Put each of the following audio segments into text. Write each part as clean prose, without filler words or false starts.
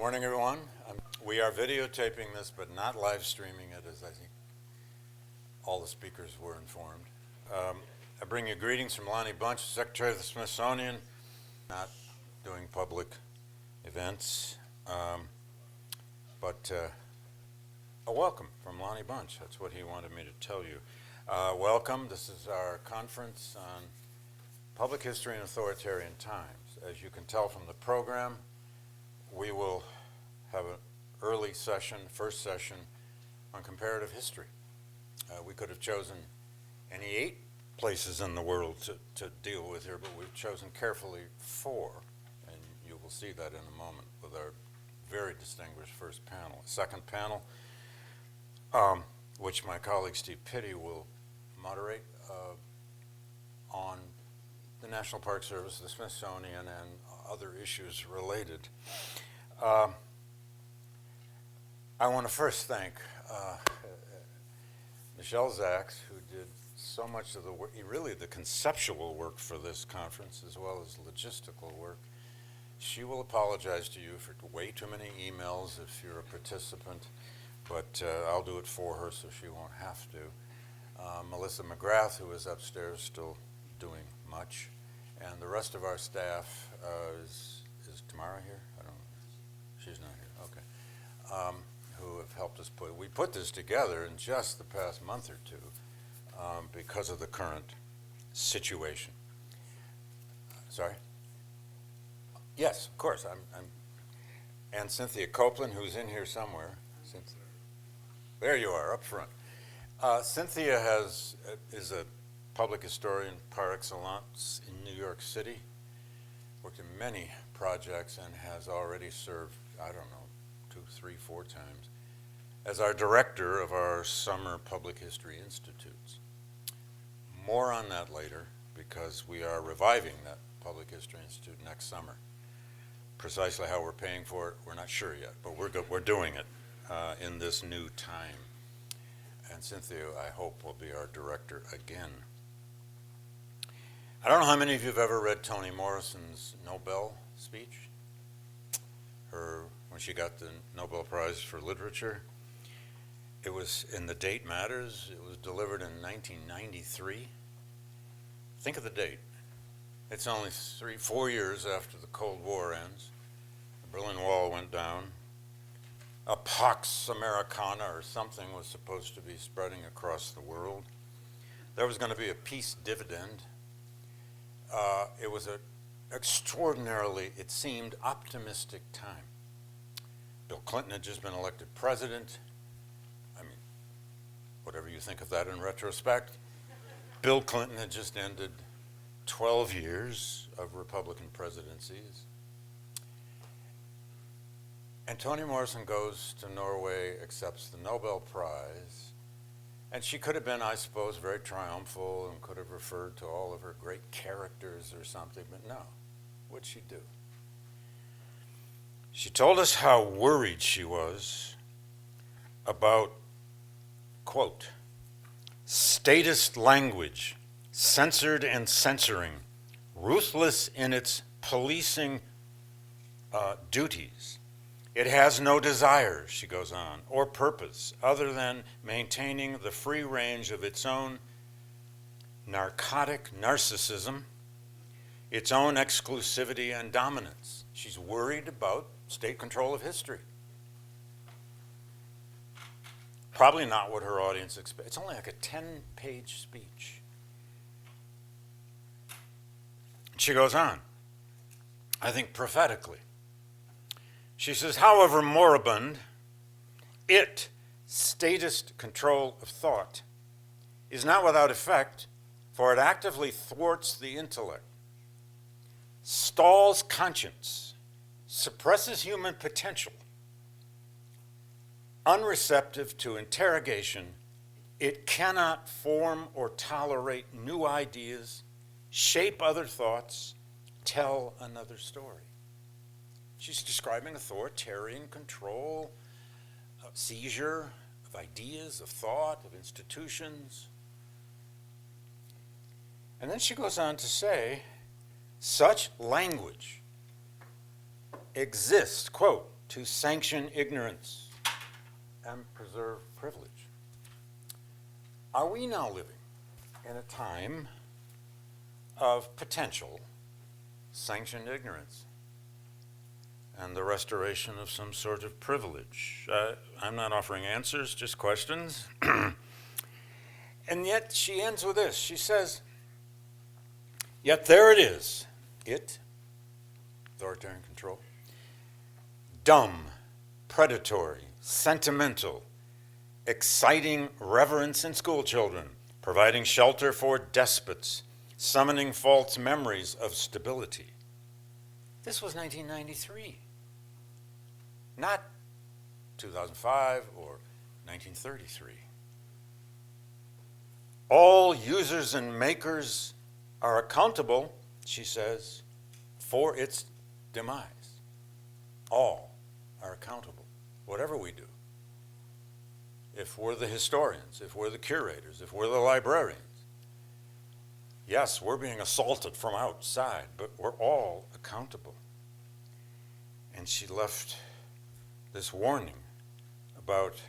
Morning, everyone. We are videotaping this, but not live streaming it, as I think all the speakers were informed. I bring you greetings from Lonnie Bunch, Secretary of the Smithsonian, not doing public events, but a welcome from Lonnie Bunch. That's what he wanted me to tell you. Welcome. This is our conference on public history in authoritarian times. As you can tell from the program, we will have an early session, first session, on comparative history. We could have chosen any 8 places in the world to deal with here, but we've chosen carefully 4, and you will see that in a moment with our very distinguished first panel. Second panel, which my colleague Steve Pitty will moderate, on the National Park Service, the Smithsonian, and other issues related. I want to first thank Michelle Zaks, who did so much of the work, really the conceptual work for this conference, as well as logistical work. She will apologize to you for way too many emails if you're a participant, but I'll do it for her so she won't have to. Melissa McGrath, who is upstairs still doing much, and the rest of our staff is Tamara here? I don't know. She's not here. Okay. Who have helped us we put this together in just the past month or two because of the current situation. Sorry? Yes, of course. And Cynthia Copeland, who's in here somewhere. Cynthia. There you are, up front. Cynthia is a public historian par excellence in New York City, worked in many projects and has already served, I don't know, 2, 3, 4 times as our director of our summer public history institutes. More on that later, because we are reviving that public history institute next summer. Precisely how we're paying for it, we're not sure yet, but we're doing it in this new time. And Cynthia, I hope, will be our director again. I don't know how many of you have ever read Toni Morrison's Nobel speech, when she got the Nobel Prize for Literature. It was, and the date matters, it was delivered in 1993. Think of the date. It's only 4 years after the Cold War ends. The Berlin Wall went down. A Pax Americana or something was supposed to be spreading across the world. There was going to be a peace dividend. It was an extraordinarily, it seemed, optimistic time. Bill Clinton had just been elected president. I mean, whatever you think of that in retrospect. Bill Clinton had just ended 12 years of Republican presidencies. And Toni Morrison goes to Norway, accepts the Nobel Prize, and she could have been, I suppose, very triumphal and could have referred to all of her great characters or something, but no. What'd she do? She told us how worried she was about, quote, statist language, censored and censoring, ruthless in its policing duties. It has no desire, she goes on, or purpose other than maintaining the free range of its own narcotic narcissism, its own exclusivity and dominance. She's worried about state control of history. Probably not what her audience expects. It's only like a 10-page speech. She goes on, I think prophetically. She says, however moribund, statist control of thought, is not without effect, for it actively thwarts the intellect, stalls conscience, suppresses human potential. Unreceptive to interrogation, it cannot form or tolerate new ideas, shape other thoughts, tell another story. She's describing authoritarian control, seizure of ideas, of thought, of institutions. And then she goes on to say, such language exists, quote, to sanction ignorance and preserve privilege. Are we now living in a time of potential sanctioned ignorance and the restoration of some sort of privilege? I'm not offering answers, just questions. And yet she ends with this. She says, yet there it is, authoritarian control, dumb, predatory, sentimental, exciting reverence in schoolchildren, providing shelter for despots, summoning false memories of stability. This was 1993, not 2005 or 1933. All users and makers are accountable, she says, for its demise. All are accountable, whatever we do. If we're the historians, if we're the curators, if we're the librarians, yes, we're being assaulted from outside, but we're all accountable. And she left this warning about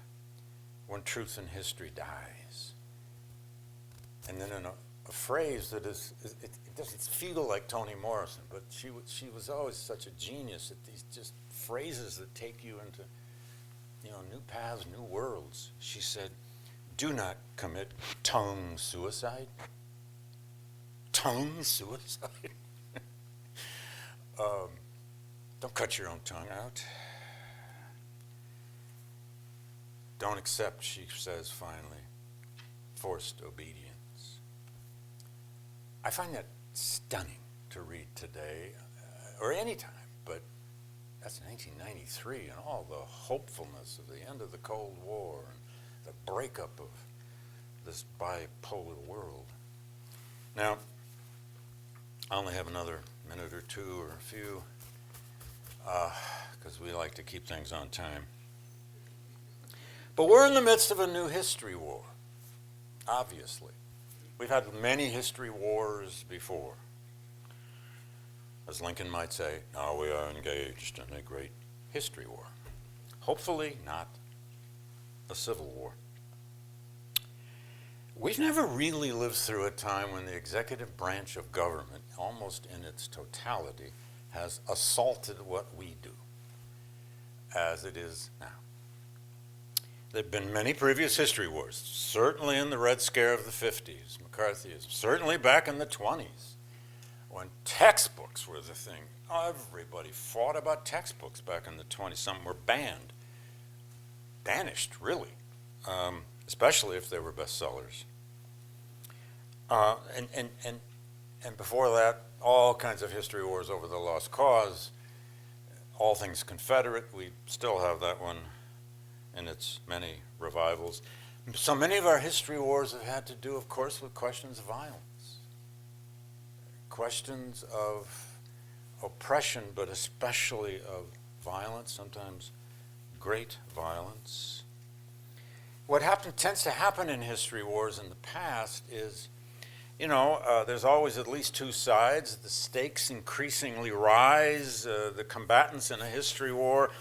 when truth in history dies. And then in a phrase that it doesn't feel like Toni Morrison, but she was always such a genius at these just phrases that take you into new paths, new worlds. She said, do not commit tongue suicide. Tongue suicide? Don't cut your own tongue out. Don't accept, she says finally, forced obedience. I find that stunning to read today, or any time, but that's 1993 and all the hopefulness of the end of the Cold War and the breakup of this bipolar world. Now, I only have another minute or two or a few, because we like to keep things on time. But we're in the midst of a new history war, obviously. We've had many history wars before. As Lincoln might say, now we are engaged in a great history war. Hopefully not a civil war. We've never really lived through a time when the executive branch of government, almost in its totality, has assaulted what we do, as it is now. There have been many previous history wars, certainly in the Red Scare of the 50s, McCarthyism, certainly back in the 20s, when textbooks were the thing. Everybody fought about textbooks back in the 20s. Some were banned, banished, really, especially if they were bestsellers. And before that, all kinds of history wars over the lost cause, all things Confederate. We still have that one in its many revivals. So many of our history wars have had to do, of course, with questions of violence, questions of oppression, but especially of violence, sometimes great violence. What tends to happen in history wars in the past is, there's always at least two sides. The stakes increasingly rise. The combatants in a history war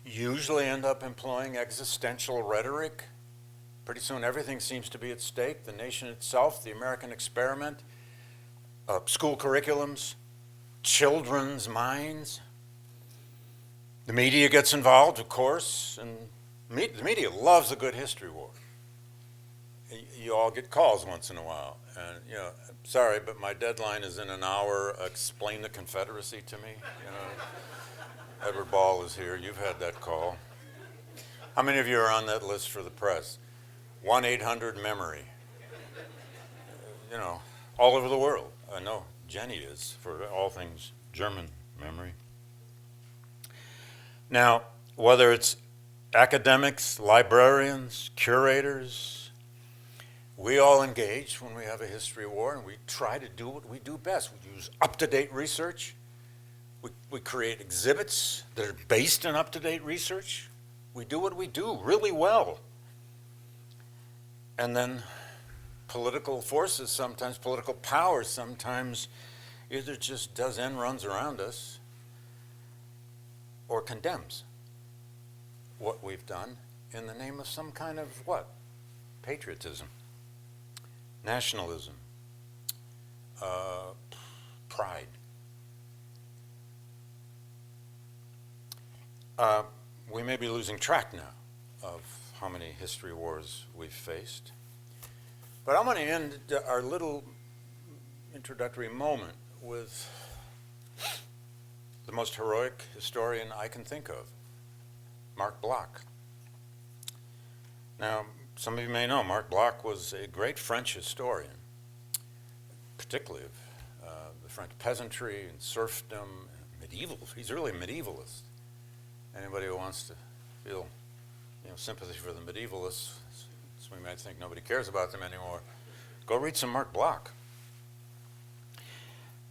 usually end up employing existential rhetoric. Pretty soon everything seems to be at stake. The nation itself, the American experiment, school curriculums, children's minds. The media gets involved, of course, and the media loves a good history war. You all get calls once in a while, and sorry, but my deadline is in an hour. Explain the Confederacy to me. Edward Ball is here. You've had that call. How many of you are on that list for the press? 1-800-MEMORY. All over the world. I know Jenny is for all things German memory. Now, whether it's academics, librarians, curators, we all engage when we have a history war, and we try to do what we do best. We use up-to-date research. We create exhibits that are based on up-to-date research. We do what we do really well. And then political forces sometimes, political power sometimes either just does end runs around us or condemns what we've done in the name of some kind of what? Patriotism, nationalism, pride. We may be losing track now of how many history wars we've faced. But I'm going to end our little introductory moment with the most heroic historian I can think of, Marc Bloch. Now, some of you may know Marc Bloch was a great French historian, particularly of the French peasantry and serfdom, medieval. He's really a medievalist. Anybody who wants to feel, sympathy for the medievalists, so we might think nobody cares about them anymore, go read some Marc Bloch.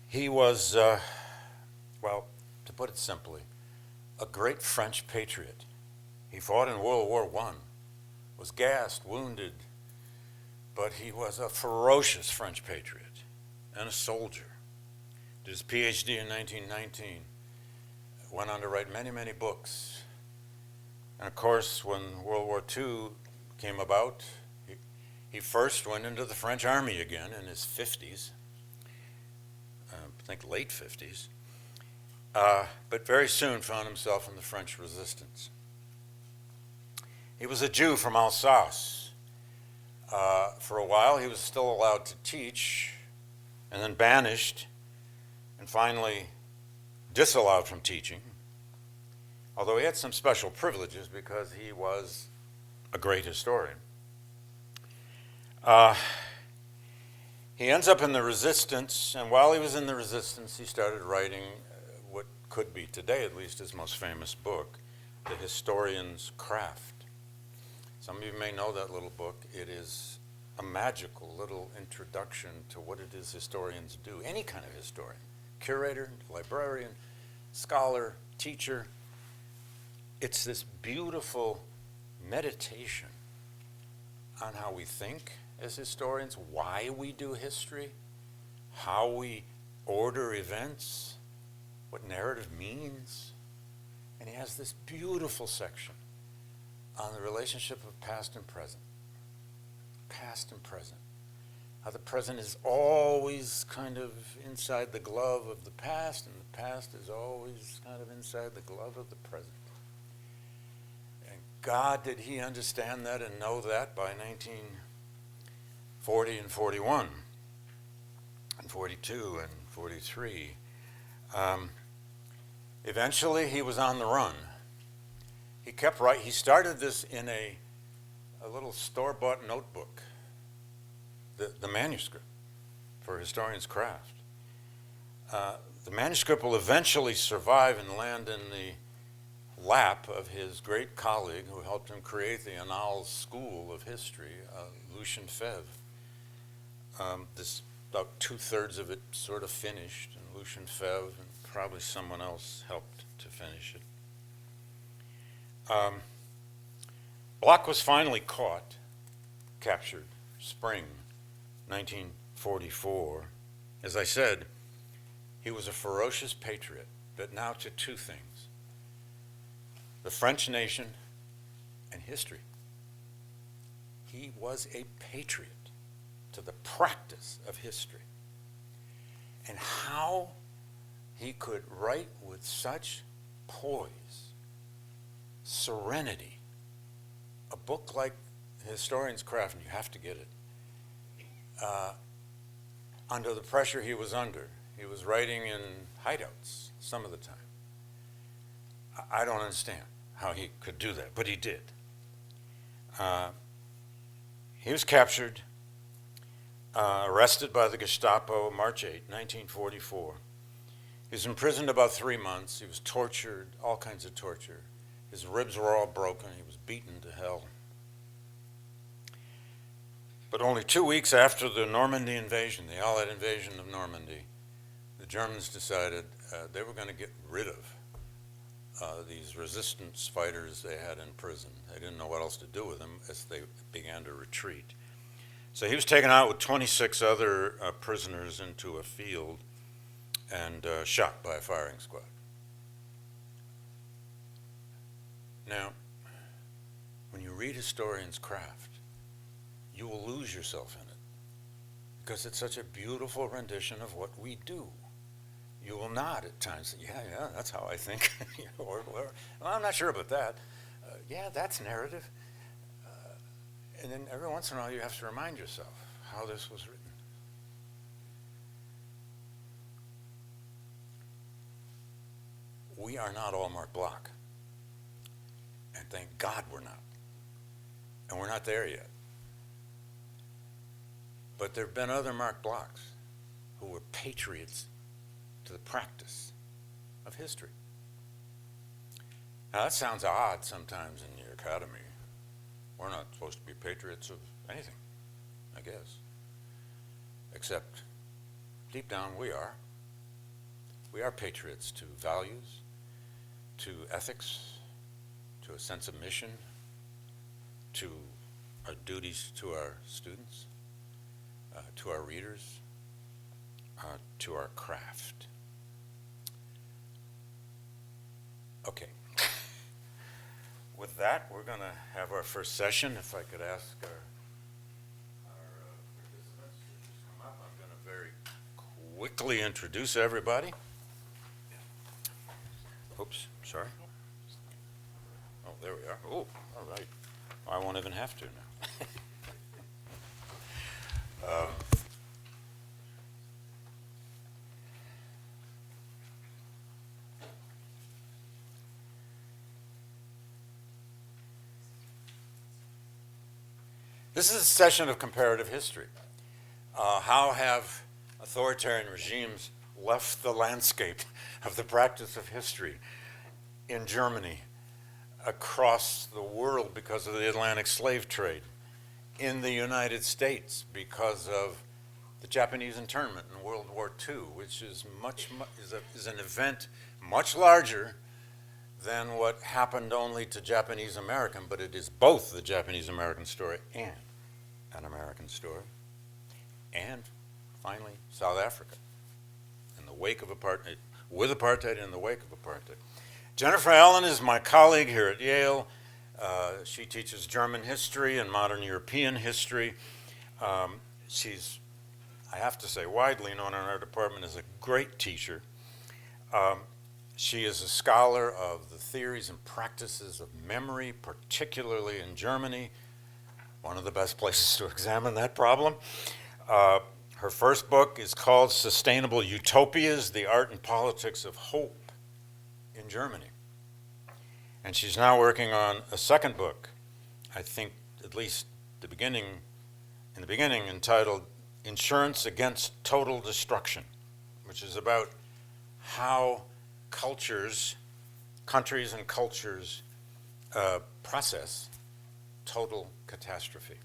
He was, well, to put it simply, a great French patriot. He fought in World War I, was gassed, wounded, but he was a ferocious French patriot and a soldier. Did his PhD in 1919, went on to write many, many books. And of course, when World War II came about, he first went into the French army again in his 50s, I think late 50s, but very soon found himself in the French resistance. He was a Jew from Alsace. For a while, he was still allowed to teach, and then banished, and finally disallowed from teaching, although he had some special privileges because he was a great historian. He ends up in the resistance, and while he was in the resistance, he started writing what could be today at least his most famous book, The Historian's Craft. Some of you may know that little book. It is a magical little introduction to what it is historians do, any kind of historian, curator, librarian, scholar, teacher. It's this beautiful meditation on how we think as historians, why we do history, how we order events, what narrative means. And he has this beautiful section on the relationship of past and present. Past and present. How the present is always kind of inside the glove of the past, and the past is always kind of inside the glove of the present. And God, did he understand that and know that by 1940 and 41, and 42 and 43. Eventually, he was on the run. He kept writing. He started this in a little store-bought notebook, the manuscript for Historian's Craft. The manuscript will eventually survive and land in the lap of his great colleague who helped him create the Annales School of History, Lucien Febvre. This, about 2/3 of it sort of finished, and Lucien Febvre and probably someone else helped to finish it. Bloch was finally caught, captured, spring 1944. As I said, he was a ferocious patriot, but now to two things: the French nation and history. He was a patriot to the practice of history. And how he could write with such poise, serenity, a book like Historian's Craft, and you have to get it, under the pressure he was under. He was writing in hideouts some of the time. I don't understand how he could do that, but he did. He was captured, arrested by the Gestapo March 8, 1944. He was imprisoned about 3 months. He was tortured, all kinds of torture. His ribs were all broken. He was beaten to hell. But only 2 weeks after the Normandy invasion, the Allied invasion of Normandy, the Germans decided they were going to get rid of these resistance fighters they had in prison. They didn't know what else to do with them as they began to retreat. So he was taken out with 26 other prisoners into a field and shot by a firing squad. Now, when you read historians' craft, you will lose yourself in it because it's such a beautiful rendition of what we do. You will nod at times, yeah, that's how I think. or, well, I'm not sure about that. Yeah, that's narrative. And then every once in a while you have to remind yourself how this was written. We are not all Mark Bloch. And thank God we're not. And we're not there yet. But there have been other Mark Blochs who were patriots to the practice of history. Now that sounds odd sometimes in your academy. We're not supposed to be patriots of anything, I guess. Except deep down we are. We are patriots to values, to ethics, to a sense of mission, to our duties to our students, to our readers, to our craft. Okay. With that, we're going to have our first session. If I could ask our participants to just come up, I'm going to very quickly introduce everybody. Oops, sorry. Oh, there we are. Oh, all right. I won't even have to now. This is a session of comparative history. How have authoritarian regimes left the landscape of the practice of history in Germany, across the world because of the Atlantic slave trade, in the United States because of the Japanese internment in World War II, which is an event much larger than what happened only to Japanese American, but it is both the Japanese American story and an American story. And finally, South Africa, in the wake of apartheid, with apartheid, in the wake of apartheid. Jennifer Allen is my colleague here at Yale. She teaches German history and modern European history. She's, I have to say, widely known in our department as a great teacher. She is a scholar of the theories and practices of memory, particularly in Germany, one of the best places to examine that problem. Her first book is called Sustainable Utopias, The Art and Politics of Hope in Germany. And she's now working on a second book, I think at least in the beginning, entitled Insurance Against Total Destruction, which is about how countries and cultures process total catastrophe.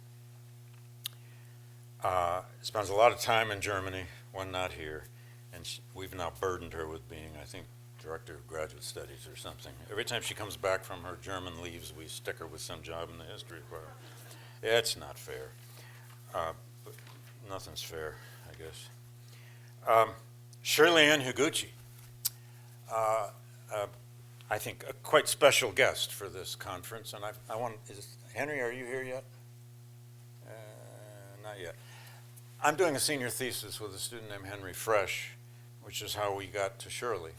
Spends a lot of time in Germany when not here, and we've now burdened her with being, I think, director of graduate studies or something. Every time she comes back from her German leaves, we stick her with some job in the history department. It's not fair. But nothing's fair, I guess. Shirley Ann Higuchi, I think a quite special guest for this conference, and Henry, are you here yet? Not yet. I'm doing a senior thesis with a student named Henry Fresh, which is how we got to Shirley.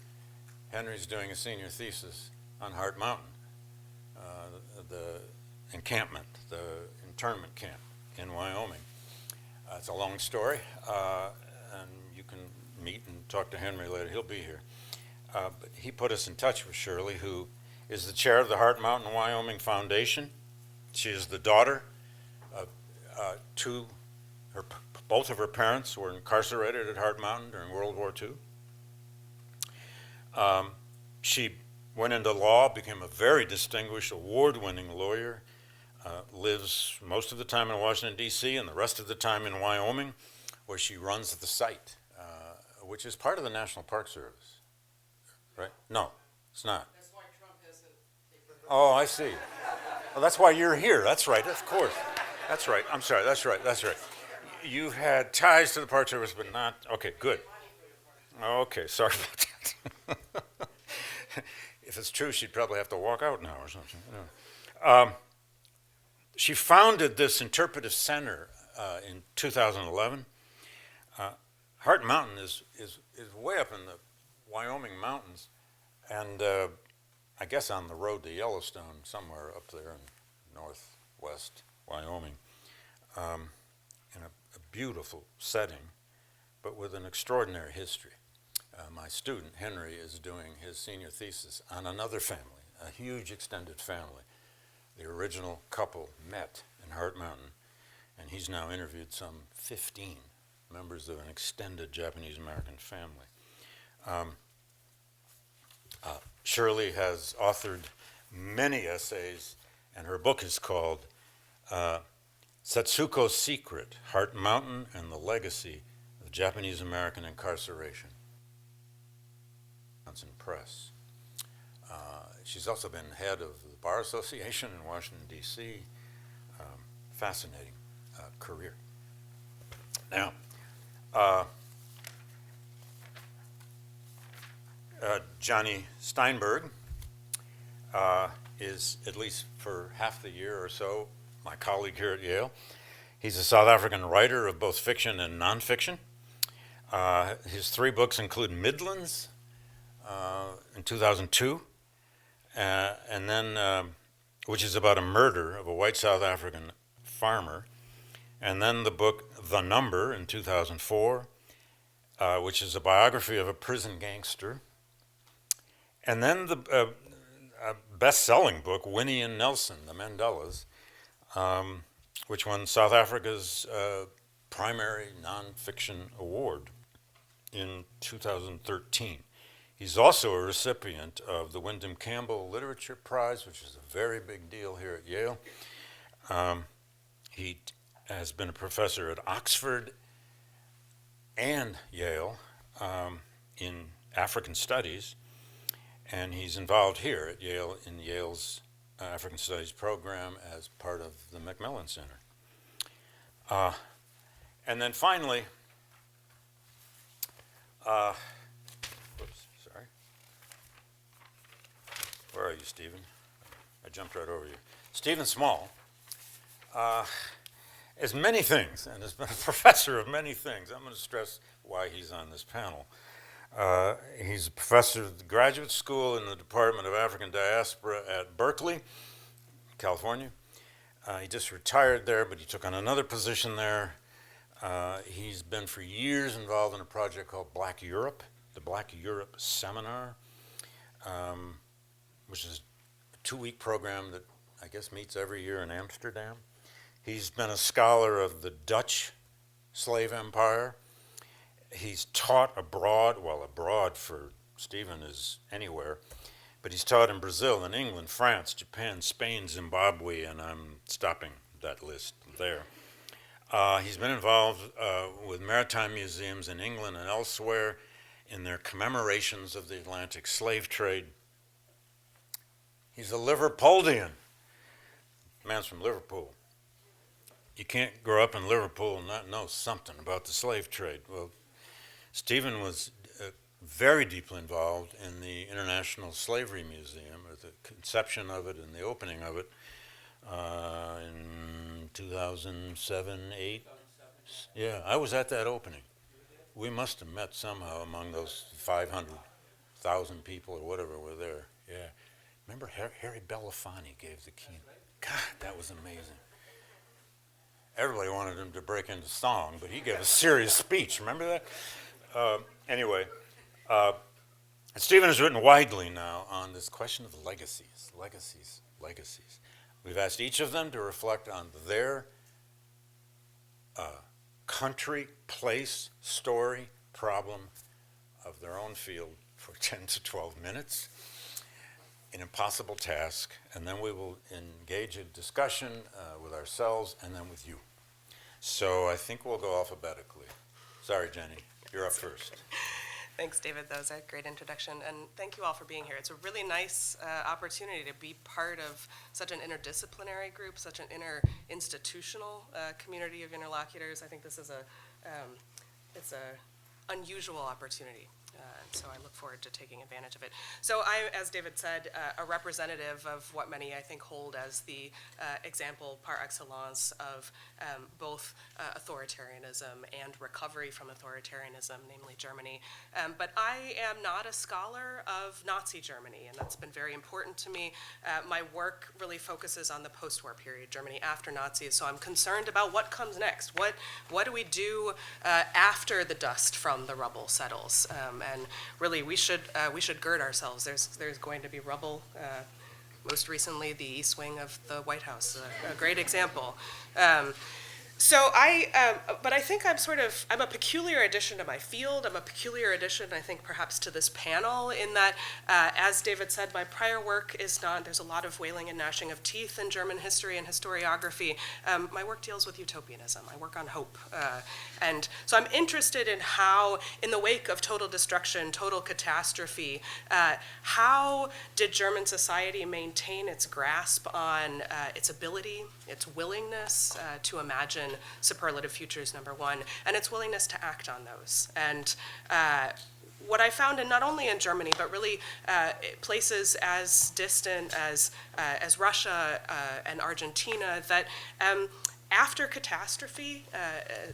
Henry's doing a senior thesis on Hart Mountain, the encampment, the internment camp in Wyoming. It's a long story, and you can meet and talk to Henry later. He'll be here. But he put us in touch with Shirley, who is the chair of the Hart Mountain, Wyoming Foundation. She is the daughter of both of her parents were incarcerated at Hart Mountain during World War II. She went into law, became a very distinguished, award-winning lawyer, lives most of the time in Washington, D.C., and the rest of the time in Wyoming, where she runs the site, which is part of the National Park Service, right? No, it's not. That's why Trump has it. Oh, I see. Well, that's why you're here. That's right, of course. That's right. I'm sorry. That's right. You've had ties to the Park Service, but not, okay, good. Okay, sorry about that. If it's true, she'd probably have to walk out now or something. she founded this interpretive center in 2011. Heart Mountain is way up in the Wyoming mountains, and I guess on the road to Yellowstone, somewhere up there in northwest Wyoming, in a beautiful setting, but with an extraordinary history. My student, Henry, is doing his senior thesis on another family, a huge extended family. The original couple met in Heart Mountain, and he's now interviewed some 15 members of an extended Japanese-American family. Shirley has authored many essays, and her book is called Setsuko's Secret, Heart Mountain and the Legacy of Japanese-American Incarceration. Press. She's also been head of the Bar Association in Washington, D.C. Fascinating career. Now, Johnny Steinberg is, at least for half the year or so, my colleague here at Yale. He's a South African writer of both fiction and nonfiction. His 3 books include Midlands, in 2002, and then, which is about a murder of a white South African farmer, and then the book The Number in 2004, which is a biography of a prison gangster, and then the best-selling book, Winnie and Nelson, The Mandelas, which won South Africa's primary nonfiction award in 2013. He's also a recipient of the Wyndham Campbell Literature Prize, which is a very big deal here at Yale. He has been a professor at Oxford and Yale in African Studies, and he's involved here at Yale in Yale's African Studies program as part of the Macmillan Center. And then finally, where are you, Stephen? I jumped right over you. Stephen Small is many things and has been a professor of many things. I'm going to stress why he's on this panel. He's a professor at the graduate school in the Department of African Diaspora at Berkeley, California. He just retired there, but he took on another position there. He's been for years involved in a project called Black Europe, the Black Europe Seminar, which is a 2-week program that I guess meets every year in Amsterdam. He's been a scholar of the Dutch slave empire. He's taught abroad, well, abroad for Stephen is anywhere, but he's taught in Brazil, in England, France, Japan, Spain, Zimbabwe, and I'm stopping that list there. He's been involved with maritime museums in England and elsewhere in their commemorations of the Atlantic slave trade. He's a Liverpoldian. The man's from Liverpool. You can't grow up in Liverpool and not know something about the slave trade. Well, Stephen was very deeply involved in the International Slavery Museum, or the conception of it and the opening of it in 2007, 8. Yeah, I was at that opening. We must have met somehow among those 500,000 people or whatever were there. Yeah. Remember Harry Belafonte gave the keynote? God, that was amazing. Everybody wanted him to break into song, but he gave a serious speech. Remember that? Anyway, Stephen has written widely now on this question of legacies. We've asked each of them to reflect on their country, place, story, problem of their own field for 10 to 12 minutes. An impossible task, and then we will engage in discussion with ourselves and then with you. So I think we'll go alphabetically. Sorry, Jenny, you're up first. Thanks, David. That was a great introduction, and thank you all for being here. It's a really nice opportunity to be part of such an interdisciplinary group, such an inter-institutional community of interlocutors. I think this is it's a unusual opportunity. So I look forward to taking advantage of it. So I, as David said, a representative of what many I think hold as the example par excellence of both authoritarianism and recovery from authoritarianism, namely Germany. But I am not a scholar of Nazi Germany, and that's been very important to me. My work really focuses on the post-war period, Germany after Nazis, so I'm concerned about what comes next. What do we do after the dust from the rubble settles? And really, we should gird ourselves. There's going to be rubble. Most recently, the East Wing of the White House, a great example. But I think I'm a peculiar addition to my field. I'm a peculiar addition, I think, perhaps to this panel in that, as David said, my prior work is not, there's a lot of wailing and gnashing of teeth in German history and historiography. My work deals with utopianism. I work on hope. And so I'm interested in how, in the wake of total destruction, total catastrophe, how did German society maintain its grasp on its ability, its willingness to imagine superlative futures, number one, and its willingness to act on those. And what I found, not only in Germany, but really places as distant as Russia and Argentina, that after catastrophe,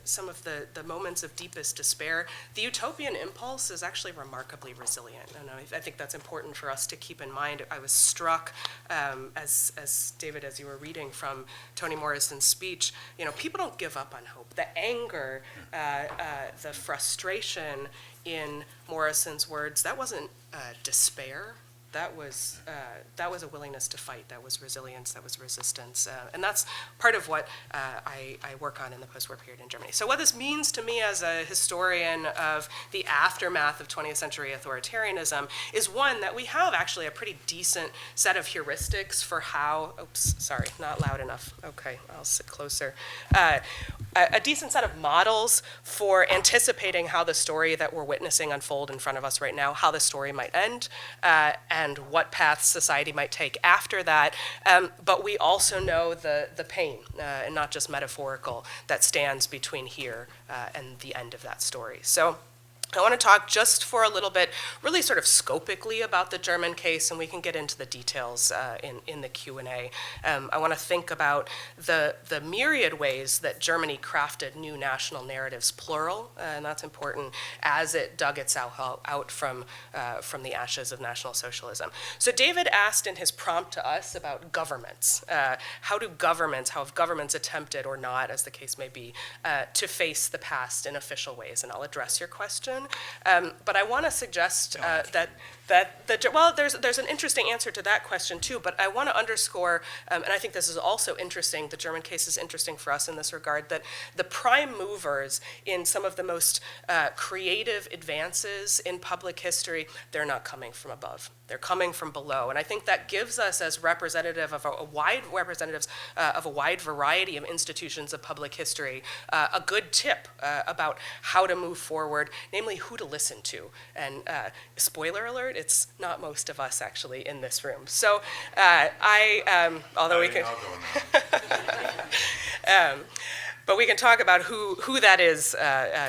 some of the moments of deepest despair, the utopian impulse is actually remarkably resilient. And I think that's important for us to keep in mind. I was struck, as David, as you were reading from Toni Morrison's speech, people don't give up on hope. The anger, the frustration in Morrison's words, that wasn't despair. That was a willingness to fight. That was resilience. That was resistance. And that's part of what I work on in the post-war period in Germany. So what this means to me as a historian of the aftermath of 20th century authoritarianism is, one, that we have actually a pretty decent set of heuristics for how, oops, sorry, not loud enough. Okay, I'll sit closer. A decent set of models for anticipating how the story that we're witnessing unfold in front of us right now, how the story might end, and what paths society might take after that. But we also know the pain, and not just metaphorical, that stands between here and the end of that story. So I want to talk just for a little bit, really sort of scopically about the German case, and we can get into the details in the Q&A. I want to think about the myriad ways that Germany crafted new national narratives, plural, and that's important, as it dug itself out from the ashes of National Socialism. So David asked in his prompt to us about governments. How have governments attempted, or not, as the case may be, to face the past in official ways? And I'll address your question. But I want to suggest there's an interesting answer to that question too, but I want to underscore, and I think this is also interesting, the German case is interesting for us in this regard, that the prime movers in some of the most creative advances in public history, they're not coming from above. They're coming from below. And I think that gives us, as representatives of a wide variety of institutions of public history, a good tip about how to move forward, namely who to listen to. And spoiler alert, it's not most of us actually in this room. So although we can, but we can talk about who that is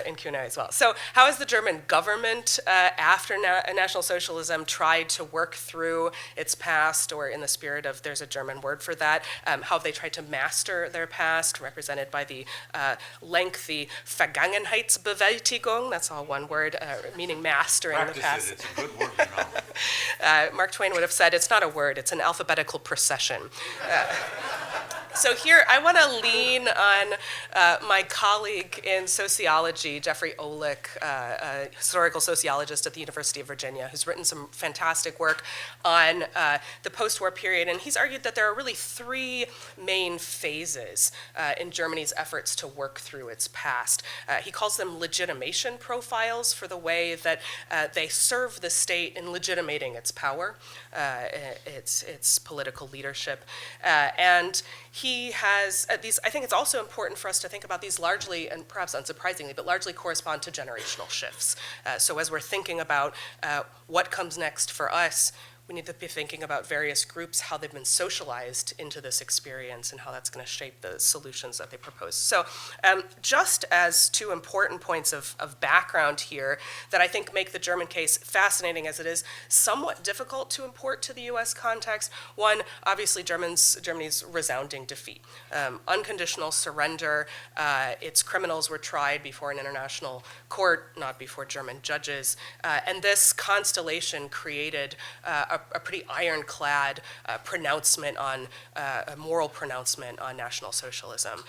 in Q&A as well. So how has the German government, after National Socialism, tried to work through its past, or in the spirit of, there's a German word for that, how have they tried to master their past, represented by the lengthy Vergangenheitsbewältigung, that's all one word, meaning mastering the past. It's a good word, you know. Mark Twain would have said, it's not a word, it's an alphabetical procession. So here, I want to lean on my colleague in sociology, Jeffrey Olick, a historical sociologist at the University of Virginia, who's written some fantastic work on the post-war period. And he's argued that there are really three main phases in Germany's efforts to work through its past. He calls them legitimation profiles for the way that they serve the state in legitimating its power, its political leadership. And he has these, I think it's also important for us to think about these largely, and perhaps unsurprisingly, but largely correspond to generational shifts. So as we're thinking about what comes next for us, we need to be thinking about various groups, how they've been socialized into this experience and how that's going to shape the solutions that they propose. So just as two important points of background here that I think make the German case fascinating as it is somewhat difficult to import to the US context. One, obviously Germany's resounding defeat. Unconditional surrender. Its criminals were tried before an international court, not before German judges. And this constellation created a pretty ironclad pronouncement on, a moral pronouncement on National Socialism.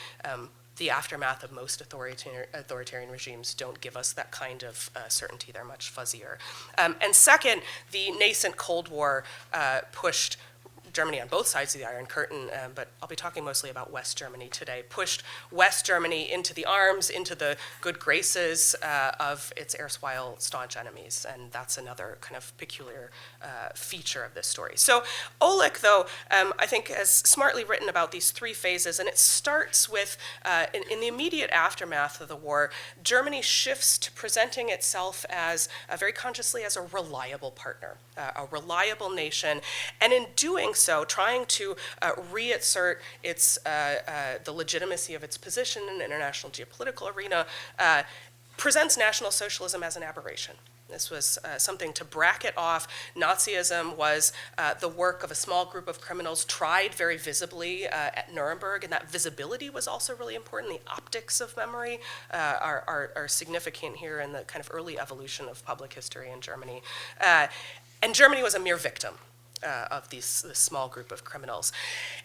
The aftermath of most authoritarian regimes don't give us that kind of certainty. They're much fuzzier. And second, the nascent Cold War pushed Germany on both sides of the Iron Curtain, but I'll be talking mostly about West Germany today, pushed West Germany into the arms, into the good graces of its erstwhile staunch enemies, and that's another kind of peculiar feature of this story. So Ohlich, though, I think has smartly written about these three phases, and it starts with, in the immediate aftermath of the war, Germany shifts to presenting itself as, very consciously, as a reliable partner, a reliable nation, and in doing so, trying to reassert its, the legitimacy of its position in the international geopolitical arena, presents National Socialism as an aberration. This was something to bracket off. Nazism was the work of a small group of criminals tried very visibly at Nuremberg, and that visibility was also really important. The optics of memory are significant here in the kind of early evolution of public history in Germany. And Germany was a mere victim of this small group of criminals.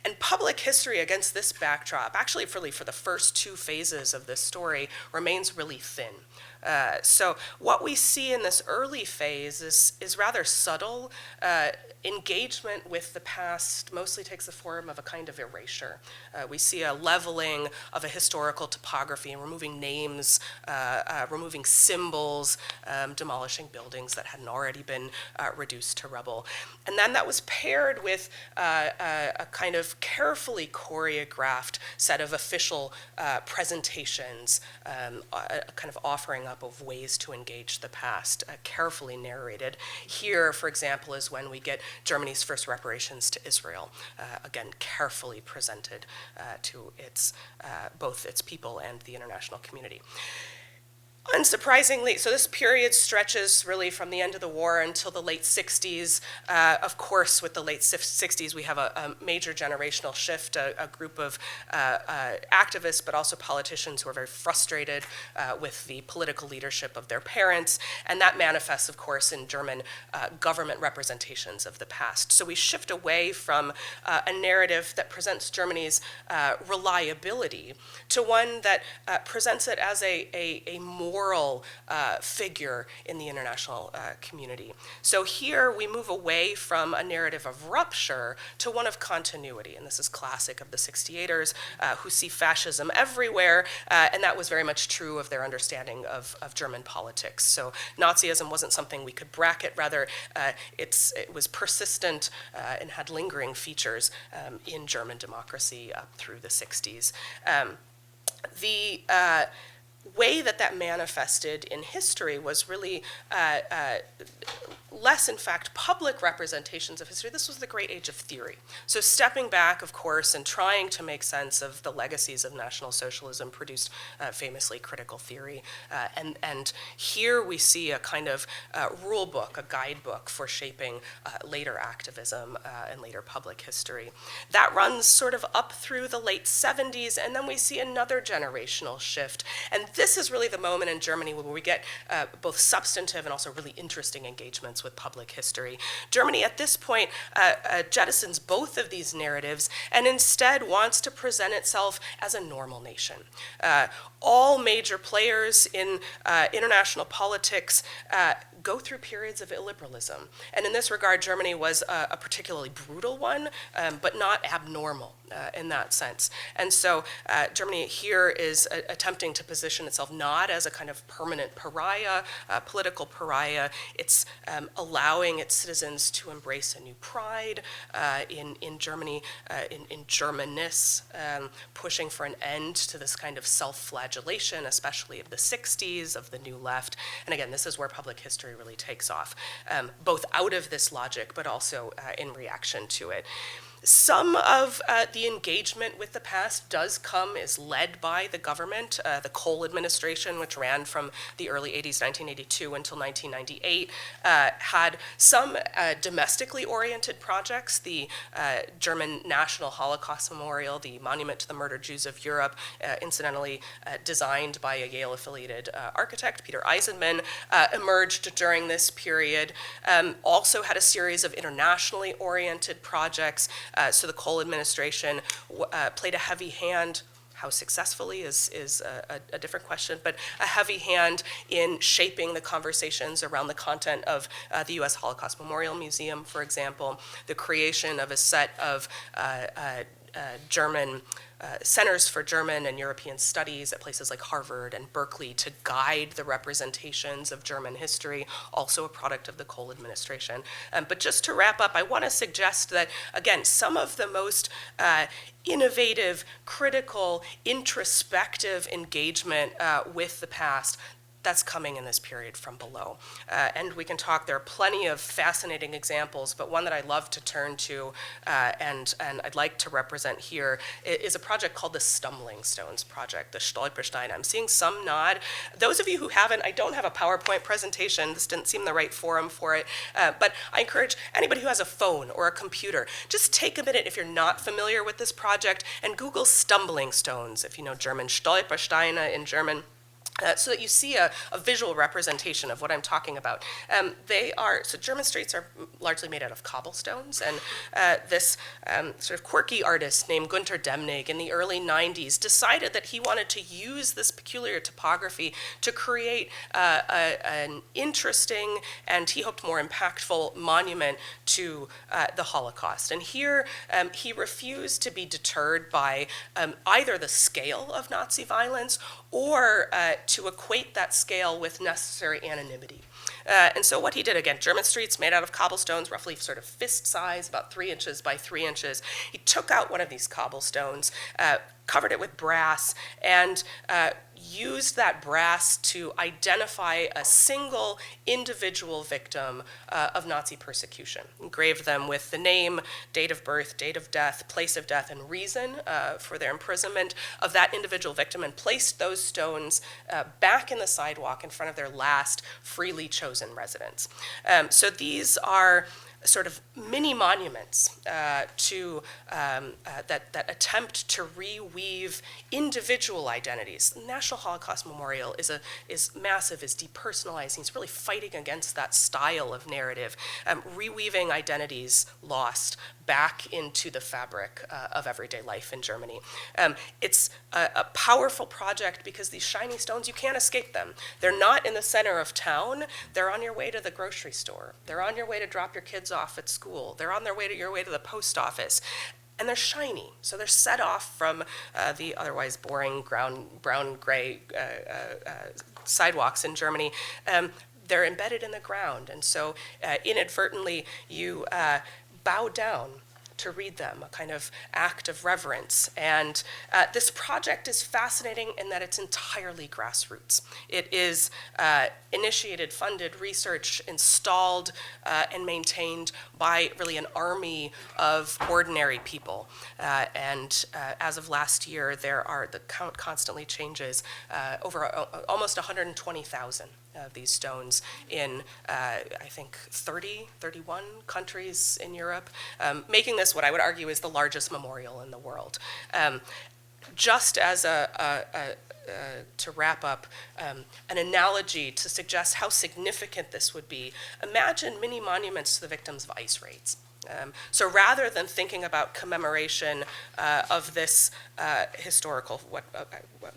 And public history against this backdrop, actually really for the first two phases of this story, remains really thin. So what we see in this early phase is rather subtle. Engagement with the past mostly takes the form of a kind of erasure. We see a leveling of a historical topography, removing names, removing symbols, demolishing buildings that hadn't already been reduced to rubble. And then that was paired with a kind of carefully choreographed set of official presentations, a kind of offering up of ways to engage the past, carefully narrated. Here, for example, is when we get Germany's first reparations to Israel, again, carefully presented to its, both its people and the international community. Unsurprisingly, so this period stretches really from the end of the war until the late 60s. Of course, with the late 60s, we have a major generational shift, a group of activists, but also politicians who are very frustrated with the political leadership of their parents, and that manifests, of course, in German government representations of the past. So we shift away from a narrative that presents Germany's reliability to one that presents it as a moral figure in the international community. So here we move away from a narrative of rupture to one of continuity, and this is classic of the 68ers who see fascism everywhere, and that was very much true of their understanding of German politics. So Nazism wasn't something we could bracket, rather it was persistent and had lingering features in German democracy up through the 60s. The way that manifested in history was really less, in fact, public representations of history. This was the great age of theory. So stepping back, of course, and trying to make sense of the legacies of National Socialism produced famously critical theory. And here we see a kind of rule book, a guidebook for shaping later activism and later public history. That runs sort of up through the late 70s, and then we see another generational shift. And this is really the moment in Germany where we get both substantive and also really interesting engagements with public history. Germany at this point jettisons both of these narratives and instead wants to present itself as a normal nation. All major players in international politics go through periods of illiberalism. And in this regard, Germany was a particularly brutal one, but not abnormal. in that sense. And so Germany here is attempting to position itself not as a kind of permanent pariah, political pariah. It's allowing its citizens to embrace a new pride in Germany, in Germanness, pushing for an end to this kind of self-flagellation, especially of the 60s, of the New Left. And again, this is where public history really takes off, both out of this logic, but also in reaction to it. Some of the engagement with the past is led by the government. The Kohl administration, which ran from the early 80s, 1982 until 1998, had some domestically oriented projects. The German National Holocaust Memorial, the Monument to the Murdered Jews of Europe, incidentally designed by a Yale-affiliated architect, Peter Eisenman, emerged during this period. Also had a series of internationally oriented projects. So the Kohl administration played a heavy hand. How successfully is a different question, but a heavy hand in shaping the conversations around the content of the U.S. Holocaust Memorial Museum, for example, the creation of a set of German centers for German and European studies at places like Harvard and Berkeley to guide the representations of German history, also a product of the Kohl administration. But just to wrap up, I want to suggest that, again, some of the most innovative, critical, introspective engagement with the past that's coming in this period from below. And we can talk, there are plenty of fascinating examples, but one that I love to turn to and I'd like to represent here is a project called the Stumbling Stones Project, the Stolpersteine. I'm seeing some nod. Those of you who haven't, I don't have a PowerPoint presentation. This didn't seem the right forum for it, but I encourage anybody who has a phone or a computer, just take a minute if you're not familiar with this project and Google Stumbling Stones, if you know German, Stolpersteine in German. So that you see a visual representation of what I'm talking about. So German streets are largely made out of cobblestones, and this sort of quirky artist named Günter Demnig in the early 90s decided that he wanted to use this peculiar topography to create an interesting and he hoped more impactful monument to the Holocaust. And here he refused to be deterred by either the scale of Nazi violence or to equate that scale with necessary anonymity. And so what he did, again, German streets made out of cobblestones, roughly sort of fist size, about 3 inches by 3 inches. He took out one of these cobblestones, covered it with brass, and used that brass to identify a single individual victim of Nazi persecution. Engraved them with the name, date of birth, date of death, place of death, and reason for their imprisonment of that individual victim, and placed those stones back in the sidewalk in front of their last freely chosen residence. So these are sort of mini monuments that attempt to reweave individual identities. The National Holocaust Memorial is massive, is depersonalizing. It's really fighting against that style of narrative, reweaving identities lost back into the fabric of everyday life in Germany. It's a powerful project because these shiny stones, you can't escape them. They're not in the center of town. They're on your way to the grocery store. They're on your way to drop your kids off at school. They're on your way to the post office. And they're shiny, so they're set off from the otherwise boring brown-gray sidewalks in Germany. They're embedded in the ground, and so inadvertently you bow down to read them, a kind of act of reverence. And this project is fascinating in that it's entirely grassroots. It is initiated, funded, researched, installed, and maintained by really an army of ordinary people. And as of last year, the count constantly changes, over almost 120,000 of these stones in, I think, 31 countries in Europe, making this what I would argue is the largest memorial in the world. Just as to wrap up, an analogy to suggest how significant this would be, imagine mini monuments to the victims of ICE raids. So rather than thinking about commemoration of this historical, what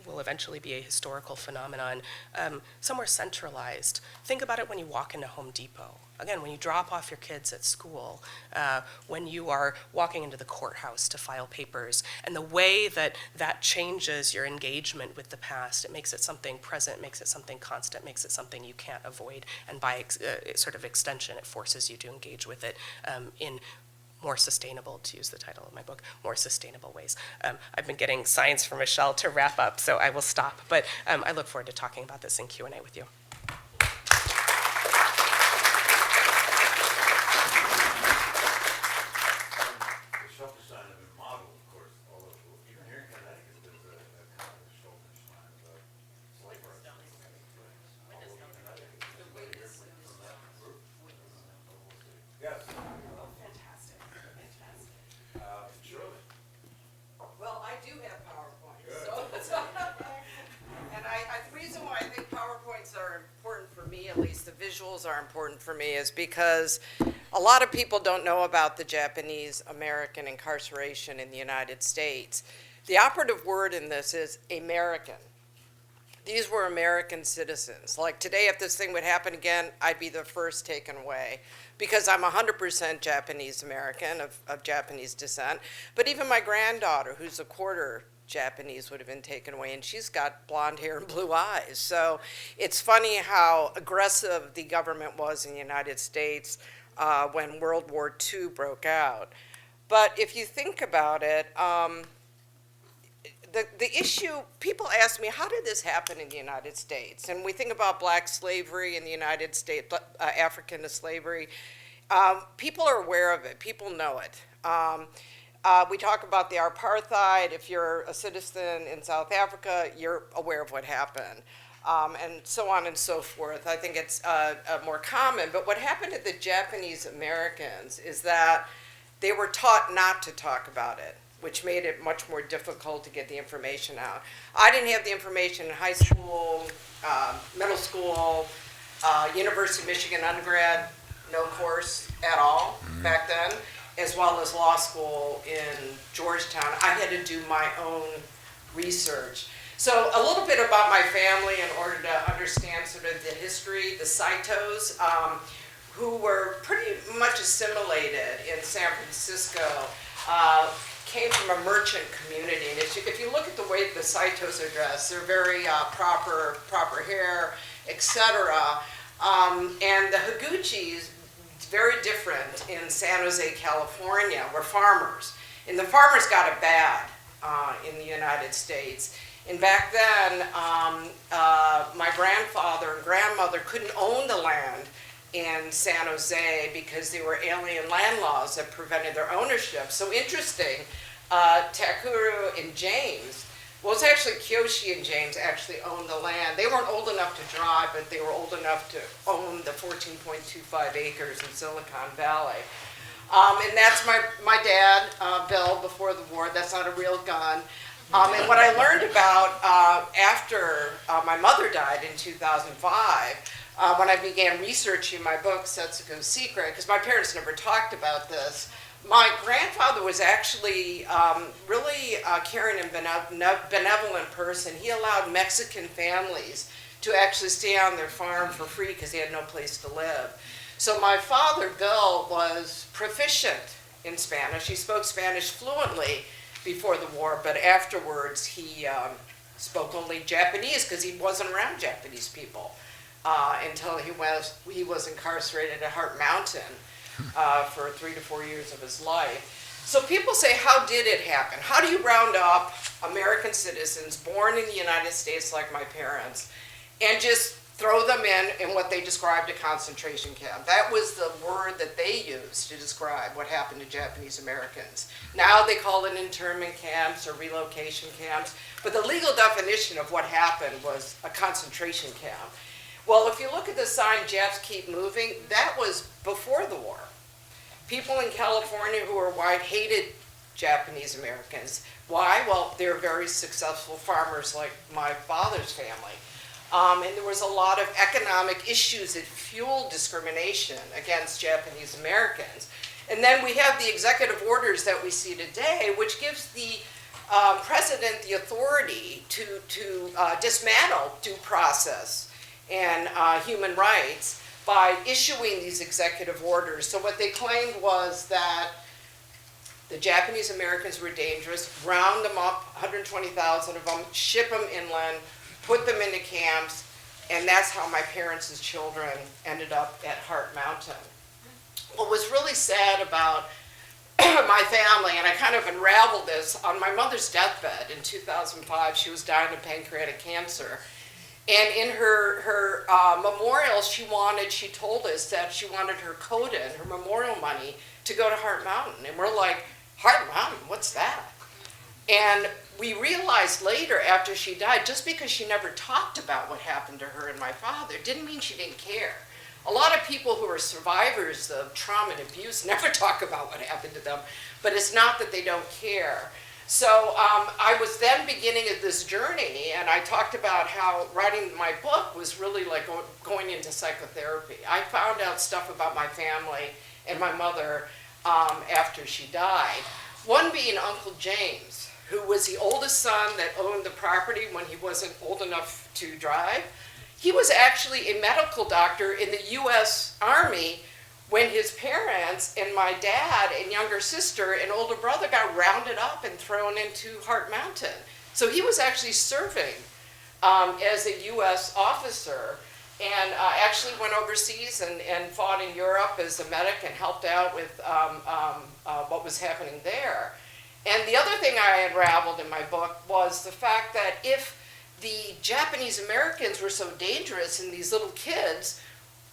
will eventually be a historical phenomenon, somewhere centralized, think about it when you walk into Home Depot Again, when you drop off your kids at school, when you are walking into the courthouse to file papers, and the way that that changes your engagement with the past, it makes it something present, makes it something constant, makes it something you can't avoid, and by sort of extension, it forces you to engage with it in more sustainable, to use the title of my book, more sustainable ways. I've been getting signs from Michelle to wrap up, so I will stop, but I look forward to talking about this in Q&A with you. Are important for me is because a lot of people don't know about the Japanese American incarceration in the United States. The operative word in this is American. These were American citizens. Like today, if this thing would happen again, I'd be the first taken away because I'm 100% Japanese American of Japanese descent. But even my granddaughter, who's a quarter Japanese, would have been taken away, and she's got blonde hair and blue eyes. So it's funny how aggressive the government was in the United States when World War II broke out. But if you think about it, the issue, people ask me, how did this happen in the United States? And we think about black slavery in the United States, African slavery. People are aware of it. People know it. We talk about the apartheid. If you're a citizen in South Africa, you're aware of what happened, and so on and so forth. I think it's more common. But what happened to the Japanese Americans is that they were taught not to talk about it, which made it much more difficult to get the information out. I didn't have the information in high school, middle school, University of Michigan undergrad, no course at all back then, as well as law school in Georgetown. I had to do my own research. So a little bit about my family in order to understand sort of the history. The Saitos, who were pretty much assimilated in San Francisco, came from a merchant community. And if you look at the way the Saitos are dressed, they're very proper hair, etc. And the Higuchis, very different in San Jose, California, were farmers. And the farmers got it bad in the United States. And back then, my grandfather and grandmother couldn't own the land in San Jose because there were alien land laws that prevented their ownership. So interesting, Takuru and James, well, it's actually Kyoshi and James actually owned the land. They weren't old enough to drive, but they were old enough to own the 14.25 acres in Silicon Valley. And that's my dad, Bill, before the war. That's not a real gun. And what I learned about after my mother died in 2005, when I began researching my book, Setsuko's Secret, because my parents never talked about this, my grandfather was actually really caring and benevolent person. He allowed Mexican families to actually stay on their farm for free because he had no place to live. So my father, Bill, was proficient in Spanish. He spoke Spanish fluently before the war, but afterwards he spoke only Japanese because he wasn't around Japanese people until he was incarcerated at Heart Mountain for 3 to 4 years of his life. So people say, how did it happen? How do you round up American citizens born in the United States like my parents and just throw them in what they described a concentration camp? That was the word that they used to describe what happened to Japanese Americans. Now they call it internment camps or relocation camps, but the legal definition of what happened was a concentration camp. Well, if you look at the sign, Japs Keep Moving, that was before the war. People in California who were white hated Japanese Americans. Why? Well, they're very successful farmers like my father's family. And there was a lot of economic issues that fueled discrimination against Japanese Americans. And then we have the executive orders that we see today, which gives the president the authority to dismantle due process and human rights by issuing these executive orders. So what they claimed was that the Japanese Americans were dangerous, round them up, 120,000 of them, ship them inland, put them into camps, and that's how my parents' children ended up at Hart Mountain. What was really sad about my family, and I kind of unraveled this, on my mother's deathbed in 2005, she was dying of pancreatic cancer. And in her memorial, she told us that she wanted her coda and her memorial money to go to Hart Mountain. And we're like, Hart Mountain, what's that? And we realized later, after she died, just because she never talked about what happened to her and my father didn't mean she didn't care. A lot of people who are survivors of trauma and abuse never talk about what happened to them, but it's not that they don't care. So I was then beginning of this journey, and I talked about how writing my book was really like going into psychotherapy. I found out stuff about my family and my mother after she died. One being Uncle James, who was the oldest son that owned the property when he wasn't old enough to drive. He was actually a medical doctor in the U.S. Army when his parents and my dad and younger sister and older brother got rounded up and thrown into Hart Mountain. So he was actually serving as a U.S. officer, and actually went overseas and fought in Europe as a medic and helped out with what was happening there. And the other thing I unraveled in my book was the fact that if the Japanese Americans were so dangerous and these little kids,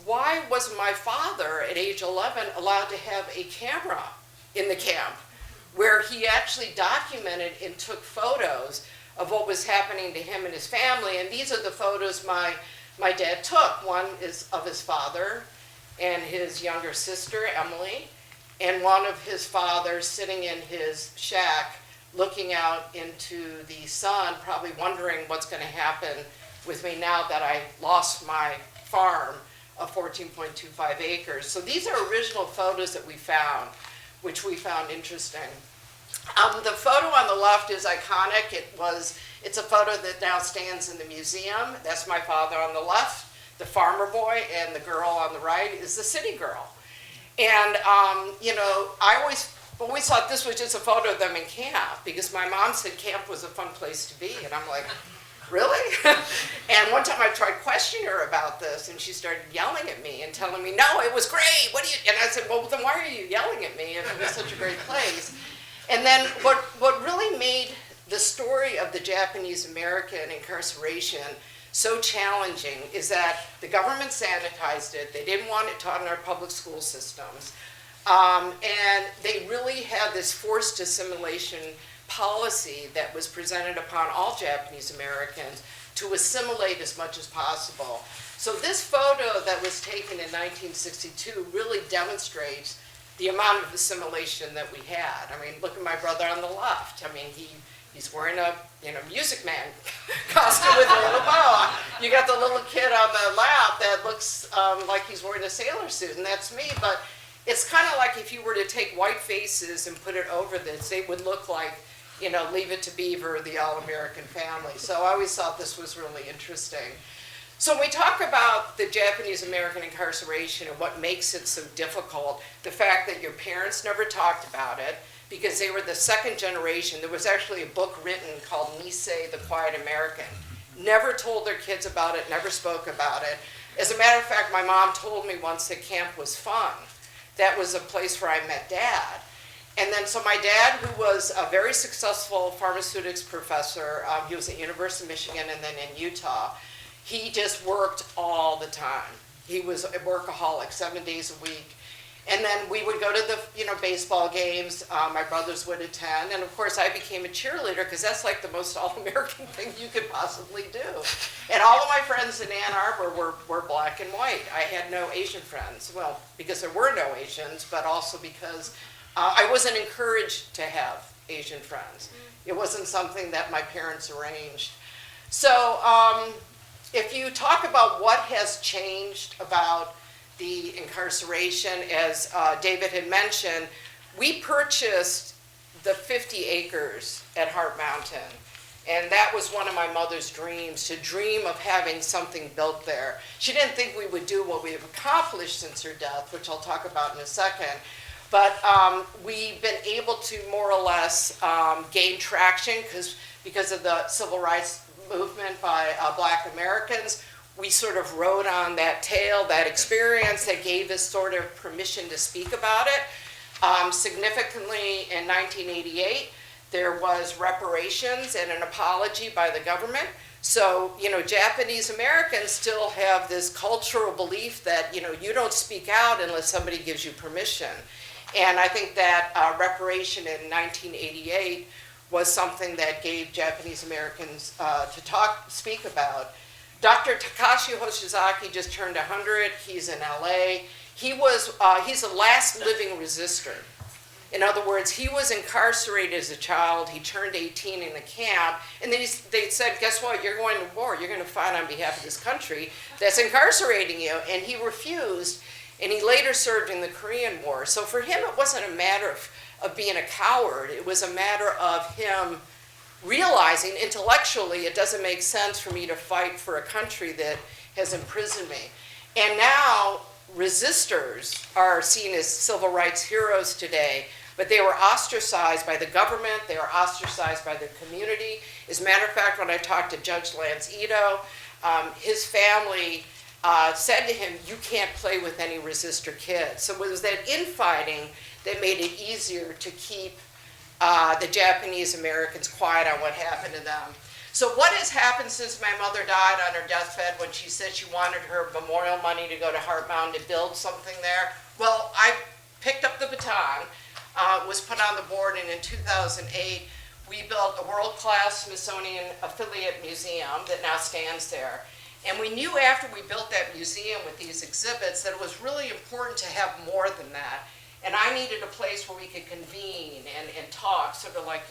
why wasn't my father at age 11 allowed to have a camera in the camp where he actually documented and took photos of what was happening to him and his family? And these are the photos my dad took. One is of his father and his younger sister, Emily, and one of his father sitting in his shack looking out into the sun, probably wondering what's going to happen with me now that I lost my farm of 14.25 acres. So these are original photos that we found, which we found interesting. The photo on the left is iconic. It's a photo that now stands in the museum. That's my father on the left, the farmer boy, and the girl on the right is the city girl. And, I always thought this was just a photo of them in camp, because my mom said camp was a fun place to be, and I'm like, really? And one time I tried questioning her about this, and she started yelling at me and telling me, no, it was great, and I said, well, then why are you yelling at me if it was such a great place? And then what really made the story of the Japanese American incarceration so challenging is that the government sanitized it. They didn't want it taught in our public school systems. And they really had this forced assimilation policy that was presented upon all Japanese Americans to assimilate as much as possible. So this photo that was taken in 1962 really demonstrates the amount of assimilation that we had. I mean, look at my brother on the left. I mean, he's wearing a Music Man costume with a little bow. You got the little kid on the lap that looks like he's wearing a sailor suit, and that's me. But it's kind of like if you were to take white faces and put it over this, they would look like, Leave It to Beaver, the All-American Family. So I always thought this was really interesting. So when we talk about the Japanese American incarceration and what makes it so difficult, the fact that your parents never talked about it, because they were the second generation. There was actually a book written called Nisei, the Quiet American. Never told their kids about it, never spoke about it. As a matter of fact, my mom told me once that camp was fun. That was a place where I met Dad. And then, so my dad, who was a very successful pharmaceutics professor, he was at University of Michigan and then in Utah, he just worked all the time. He was a workaholic, 7 days a week. And then we would go to the, baseball games. My brothers would attend. And of course, I became a cheerleader because that's like the most all-American thing you could possibly do. And all of my friends in Ann Arbor were black and white. I had no Asian friends. Well, because there were no Asians, but also because I wasn't encouraged to have Asian friends. It wasn't something that my parents arranged. So if you talk about what has changed about the incarceration, as David had mentioned, we purchased the 50 acres at Hart Mountain. And that was one of my mother's dreams, to dream of having something built there. She didn't think we would do what we have accomplished since her death, which I'll talk about in a second. But we've been able to more or less gain traction because of the civil rights movement by Black Americans. We sort of rode on that tail, that experience that gave us sort of permission to speak about it. Significantly in 1988, there was reparations and an apology by the government. So, Japanese Americans still have this cultural belief that, you don't speak out unless somebody gives you permission. And I think that reparation in 1988 was something that gave Japanese Americans to speak about. Dr. Takashi Hoshizaki just turned 100. He's in LA. He's the last living resistor. In other words, he was incarcerated as a child. He turned 18 in the camp, and then they said, guess what, you're going to war. You're going to fight on behalf of this country that's incarcerating you. And he refused, and he later served in the Korean War. So for him, it wasn't a matter of being a coward. It was a matter of him realizing intellectually it doesn't make sense for me to fight for a country that has imprisoned me. And now resistors are seen as civil rights heroes today, but they were ostracized by the government, they were ostracized by the community. As a matter of fact, when I talked to Judge Lance Ito, his family said to him, you can't play with any resistor kids. So it was that infighting that made it easier to keep the Japanese Americans quiet on what happened to them. So what has happened since my mother died on her deathbed when she said she wanted her memorial money to go to Heart Mountain to build something there? Well, I picked up the baton, was put on the board, and in 2008, we built a world-class Smithsonian affiliate museum that now stands there. And we knew after we built that museum with these exhibits that it was really important to have more than that. And I needed a place where we could convene and talk, sort of like,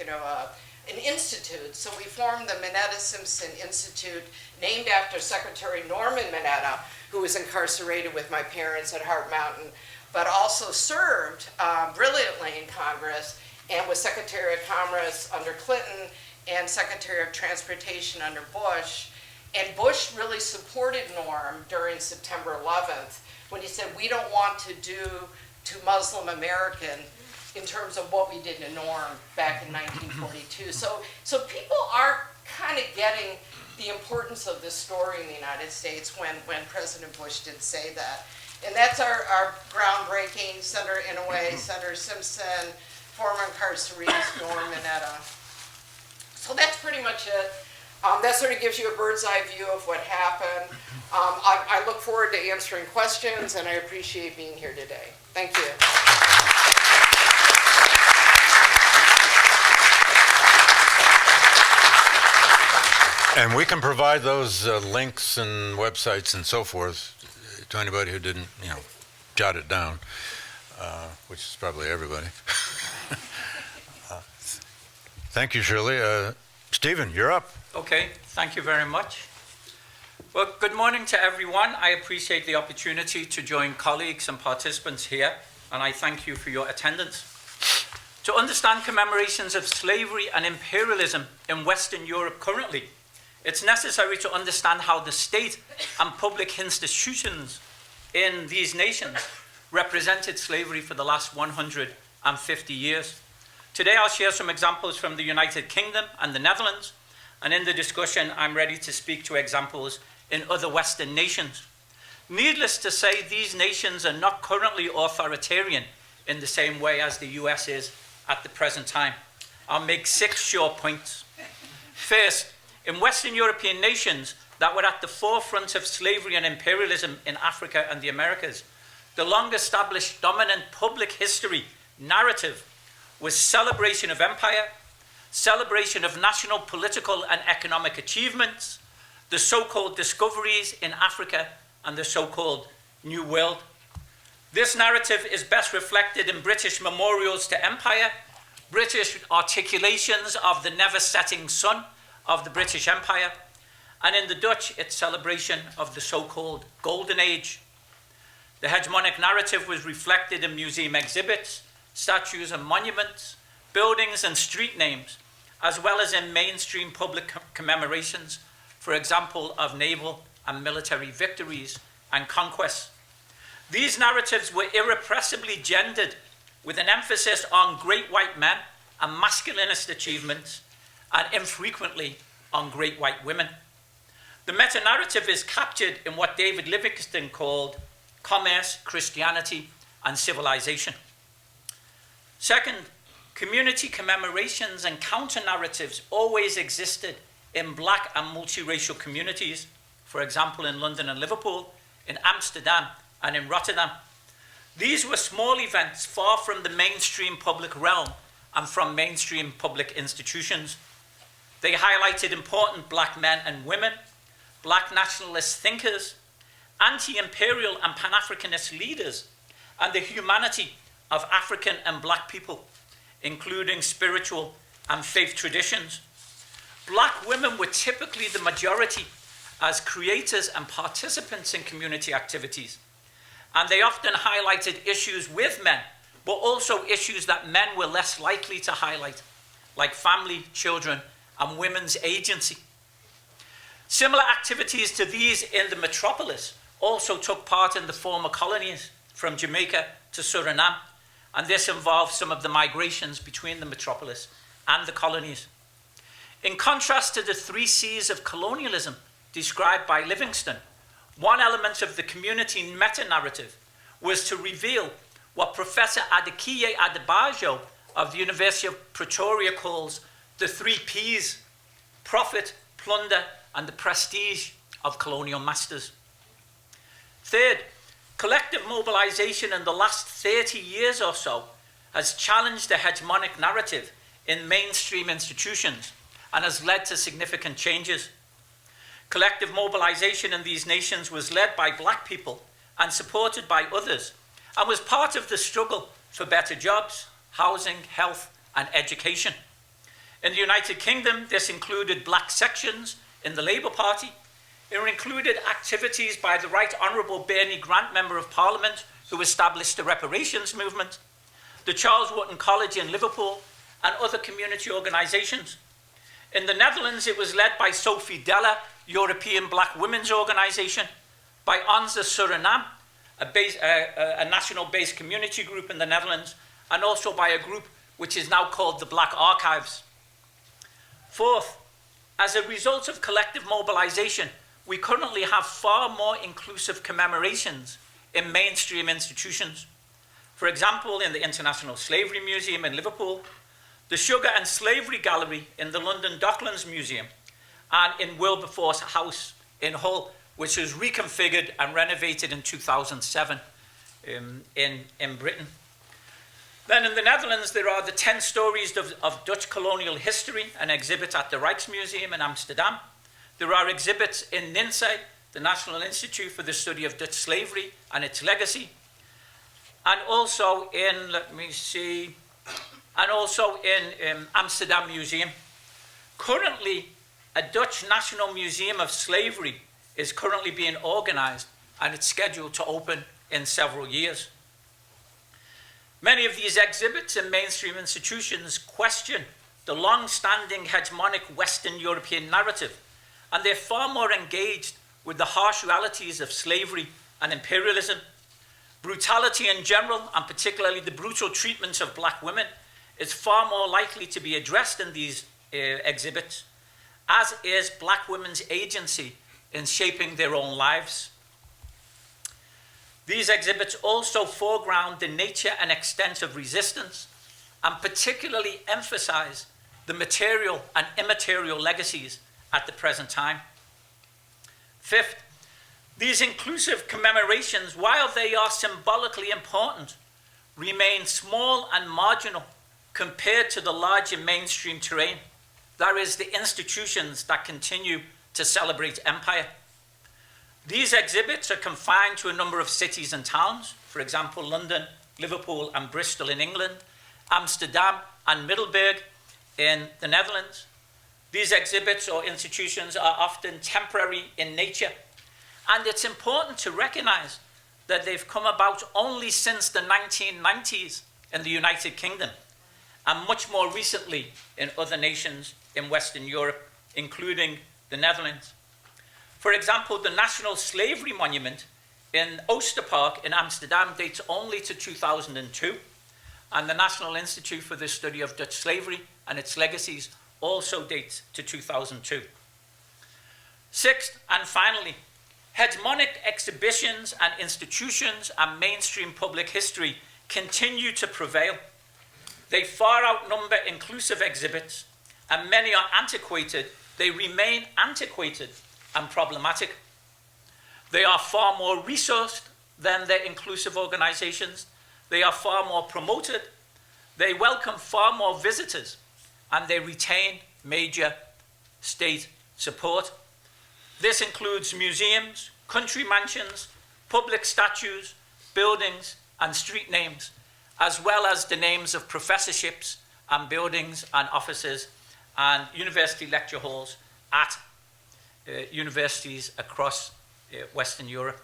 an institute. So we formed the Minetta Simpson Institute, named after Secretary Norman Minetta, who was incarcerated with my parents at Heart Mountain, but also served brilliantly in Congress and was Secretary of Commerce under Clinton and Secretary of Transportation under Bush. And Bush really supported Norm during September 11th when he said, we don't want to do to Muslim American in terms of what we did to Norm back in 1942. So people are kind of getting the importance of this story in the United States when President Bush did say that. And that's our groundbreaking, Senator Inouye, Senator Simpson, former incarcerees, Norm Minetta. So that's pretty much it. That sort of gives you a bird's eye view of what happened. I look forward to answering questions, and I appreciate being here today. Thank you. And we can provide those links and websites and so forth to anybody who didn't, jot it down, which is probably everybody. Thank you, Shirley. Stephen, you're up. Okay, thank you very much. Well, good morning to everyone. I appreciate the opportunity to join colleagues and participants here, and I thank you for your attendance. To understand commemorations of slavery and imperialism in Western Europe currently, it's necessary to understand how the state and public institutions in these nations represented slavery for the last 150 years. Today, I'll share some examples from the United Kingdom and the Netherlands, and in the discussion, I'm ready to speak to examples in other Western nations. Needless to say, these nations are not currently authoritarian in the same way as the US is at the present time. I'll make 6 short points. First, in Western European nations that were at the forefront of slavery and imperialism in Africa and the Americas, the long-established dominant public history narrative was celebration of empire, celebration of national political and economic achievements, the so-called discoveries in Africa, and the so-called New World. This narrative is best reflected in British memorials to empire, British articulations of the never-setting sun of the British Empire, and in the Dutch, its celebration of the so-called Golden Age. The hegemonic narrative was reflected in museum exhibits, statues and monuments, buildings and street names, as well as in mainstream public commemorations, for example, of naval and military victories and conquests. These narratives were irrepressibly gendered, with an emphasis on great white men and masculinist achievements, and infrequently on great white women. The meta-narrative is captured in what David Livingstone called commerce, Christianity, and civilization. Second, community commemorations and counter-narratives always existed in black and multiracial communities, for example, in London and Liverpool, in Amsterdam, and in Rotterdam. These were small events far from the mainstream public realm and from mainstream public institutions. They highlighted important black men and women, black nationalist thinkers, anti-imperial and Pan-Africanist leaders, and the humanity of African and black people, including spiritual and faith traditions. Black women were typically the majority as creators and participants in community activities, and they often highlighted issues with men, but also issues that men were less likely to highlight, like family, children, and women's agency. Similar activities to these in the metropolis also took part in the former colonies, from Jamaica to Suriname, and this involved some of the migrations between the metropolis and the colonies. In contrast to the 3 C's of colonialism described by Livingstone, one element of the community meta-narrative was to reveal what Professor Adekiye Adebayo of the University of Pretoria calls the 3 P's: profit, plunder, and the prestige of colonial masters. Third, collective mobilization in the last 30 years or so has challenged the hegemonic narrative in mainstream institutions and has led to significant changes. Collective mobilization in these nations was led by black people and supported by others, and was part of the struggle for better jobs, housing, health, and education. In the United Kingdom, this included black sections in the Labour Party. It included activities by the Right Honourable Bernie Grant, Member of Parliament, who established the reparations movement, the Charles Wotton College in Liverpool, and other community organisations. In the Netherlands, it was led by Sophie Della, European Black Women's Organisation, by Onze Suriname, a national-based community group in the Netherlands, and also by a group which is now called the Black Archives. Fourth, as a result of collective mobilization, we currently have far more inclusive commemorations in mainstream institutions. For example, in the International Slavery Museum in Liverpool, the Sugar and Slavery Gallery in the London Docklands Museum, and in Wilberforce House in Hull, which was reconfigured and renovated in 2007 in Britain. Then in the Netherlands, there are the 10 stories of Dutch colonial history, an exhibit at the Rijksmuseum in Amsterdam. There are exhibits in NINSE, the National Institute for the Study of Dutch Slavery and its Legacy, and also in, Amsterdam Museum. Currently, a Dutch National Museum of Slavery is currently being organized, and it's scheduled to open in several years. Many of these exhibits in mainstream institutions question the long-standing hegemonic Western European narrative, and they're far more engaged with the harsh realities of slavery and imperialism. Brutality in general, and particularly the brutal treatment of black women, is far more likely to be addressed in these exhibits, as is black women's agency in shaping their own lives. These exhibits also foreground the nature and extent of resistance, and particularly emphasize the material and immaterial legacies at the present time. Fifth, these inclusive commemorations, while they are symbolically important, remain small and marginal compared to the larger mainstream terrain. That is, the institutions that continue to celebrate empire. These exhibits are confined to a number of cities and towns, for example, London, Liverpool, and Bristol in England, Amsterdam and Middelburg in the Netherlands. These exhibits or institutions are often temporary in nature, and it's important to recognize that they've come about only since the 1990s in the United Kingdom, and much more recently in other nations in Western Europe, including the Netherlands. For example, the National Slavery Monument in Oosterpark in Amsterdam dates only to 2002, and the National Institute for the Study of Dutch Slavery and its legacies also dates to 2002. Sixth, and finally, hegemonic exhibitions and institutions and mainstream public history continue to prevail. They far outnumber inclusive exhibits, and many are antiquated. They remain antiquated and problematic. They are far more resourced than their inclusive organizations. They are far more promoted. They welcome far more visitors, and they retain major state support. This includes museums, country mansions, public statues, buildings, and street names, as well as the names of professorships and buildings and offices and university lecture halls at universities across Western Europe.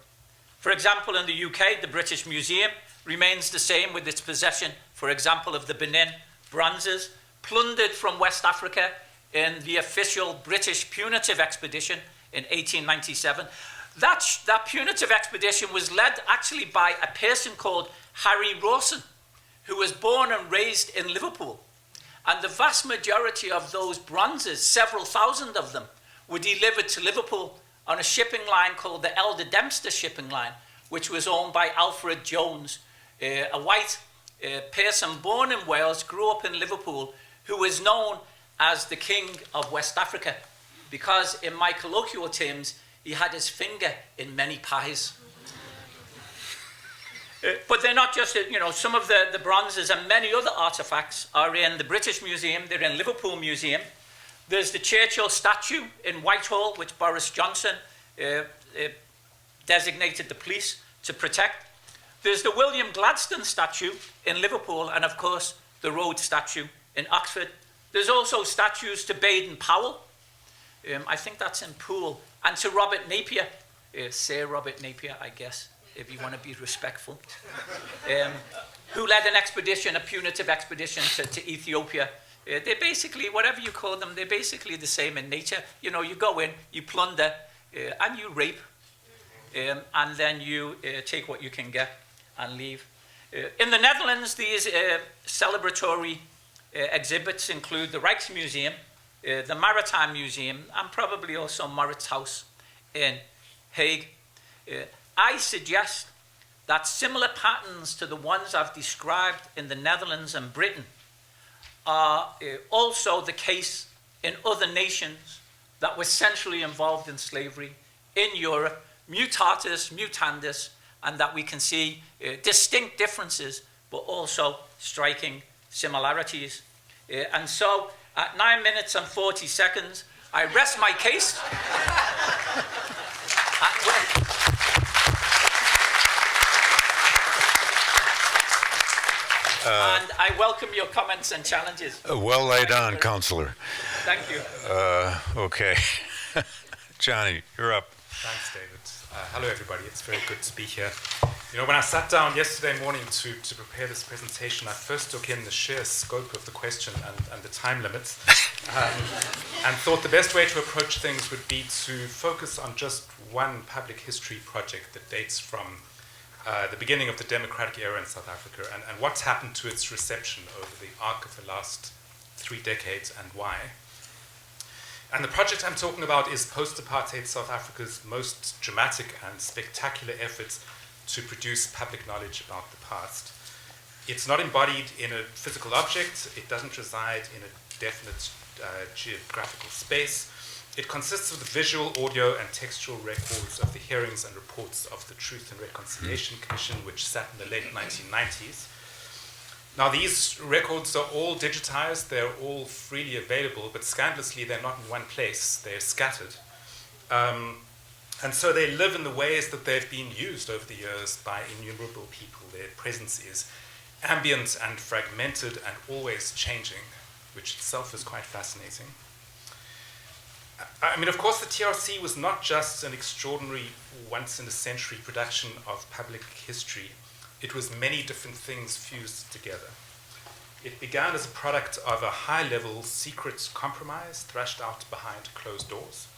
For example, in the UK, the British Museum remains the same, with its possession, for example, of the Benin bronzes plundered from West Africa in the official British punitive expedition in 1897. That punitive expedition was led actually by a person called Harry Rawson, who was born and raised in Liverpool. And the vast majority of those bronzes, several thousand of them, were delivered to Liverpool on a shipping line called the Elder Dempster shipping line, which was owned by Alfred Jones, a white person born in Wales, grew up in Liverpool, who was known as the King of West Africa, because in my colloquial terms, he had his finger in many pies. But they're not just, some of the bronzes and many other artifacts are in the British Museum, they're in Liverpool Museum. There's the Churchill statue in Whitehall, which Boris Johnson designated the police to protect. There's the William Gladstone statue in Liverpool, and of course, the Rhodes statue in Oxford. There's also statues to Baden-Powell. I think that's in Poole. And to Robert Napier, Sir Robert Napier, I guess, if you want to be respectful, who led an expedition, a punitive expedition to Ethiopia. They're basically, whatever you call them, they're basically the same in nature. You go in, you plunder, and you rape, and then you take what you can get and leave. In the Netherlands, these celebratory exhibits include the Rijksmuseum, the Maritime Museum, and probably also Maurits House in Hague. I suggest that similar patterns to the ones I've described in the Netherlands and Britain are also the case in other nations that were centrally involved in slavery in Europe, mutatis mutandis, and that we can see distinct differences, but also striking similarities. And so, at 9 minutes and 40 seconds, I rest my case. And I welcome your comments and challenges. Well laid on, Counselor. Thank you. Okay. Johnny, you're up. Thanks, David. Hello, everybody. It's very good to be here. When I sat down yesterday morning to prepare this presentation, I first took in the sheer scope of the question and the time limits, and thought the best way to approach things would be to focus on just one public history project that dates from the beginning of the democratic era in South Africa and what's happened to its reception over the arc of the last 3 decades and why. And the project I'm talking about is post-apartheid South Africa's most dramatic and spectacular efforts to produce public knowledge about the past. It's not embodied in a physical object. It doesn't reside in a definite geographical space. It consists of the visual, audio, and textual records of the hearings and reports of the Truth and Reconciliation Commission, which sat in the late 1990s. Now, these records are all digitized, they're all freely available, but scandalously, they're not in one place, they're scattered. And so they live in the ways that they've been used over the years by innumerable people. Their presence is ambient and fragmented and always changing, which itself is quite fascinating. I mean, of course, the TRC was not just an extraordinary once-in-a-century production of public history. It was many different things fused together. It began as a product of a high-level secret compromise thrashed out behind closed doors.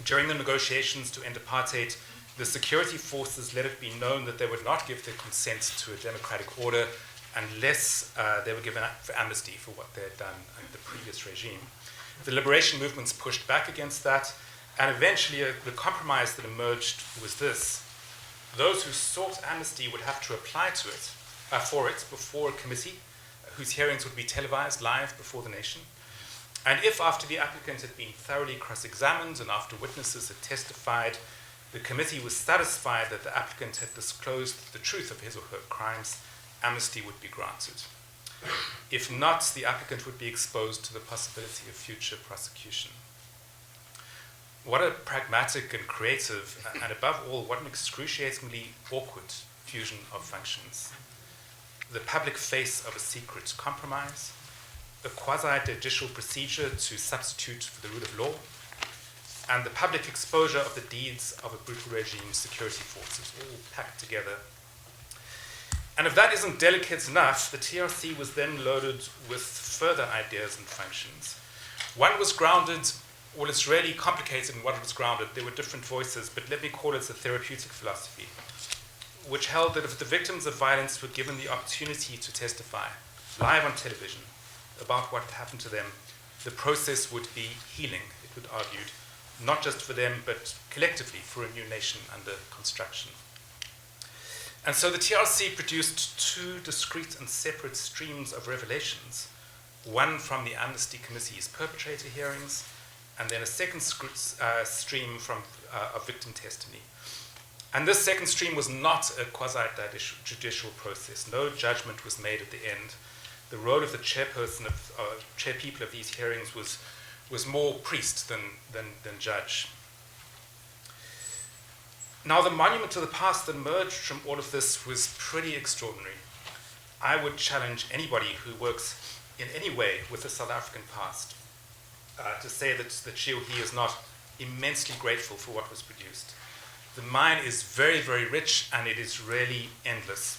During the negotiations to end apartheid, the security forces let it be known that they would not give their consent to a democratic order unless they were given amnesty for what they had done under the previous regime. The liberation movements pushed back against that, and eventually the compromise that emerged was this. Those who sought amnesty would have to apply to it, for it before a committee whose hearings would be televised live before the nation. And if after the applicant had been thoroughly cross-examined and after witnesses had testified, the committee was satisfied that the applicant had disclosed the truth of his or her crimes, amnesty would be granted. If not, the applicant would be exposed to the possibility of future prosecution. What a pragmatic and creative, and above all, what an excruciatingly awkward fusion of functions. The public face of a secret compromise, a quasi-judicial procedure to substitute for the rule of law, and the public exposure of the deeds of a brutal regime's security forces, all packed together. And if that isn't delicate enough, the TRC was then loaded with further ideas and functions. One was grounded, well, it's really complicated in what it was grounded. There were different voices, but let me call it a therapeutic philosophy, which held that if the victims of violence were given the opportunity to testify live on television about what had happened to them, the process would be healing, it would argued, not just for them, but collectively for a new nation under construction. And so the TRC produced two discrete and separate streams of revelations, one from the Amnesty Committee's perpetrator hearings, and then a second stream from of victim testimony. And this second stream was not a quasi-judicial process. No judgment was made at the end. The role of the chairperson chairpeople of these hearings was more priest than judge. Now, the monument to the past that emerged from all of this was pretty extraordinary. I would challenge anybody who works in any way with the South African past to say that she or he is not immensely grateful for what was produced. The mine is very, very rich, and it is really endless.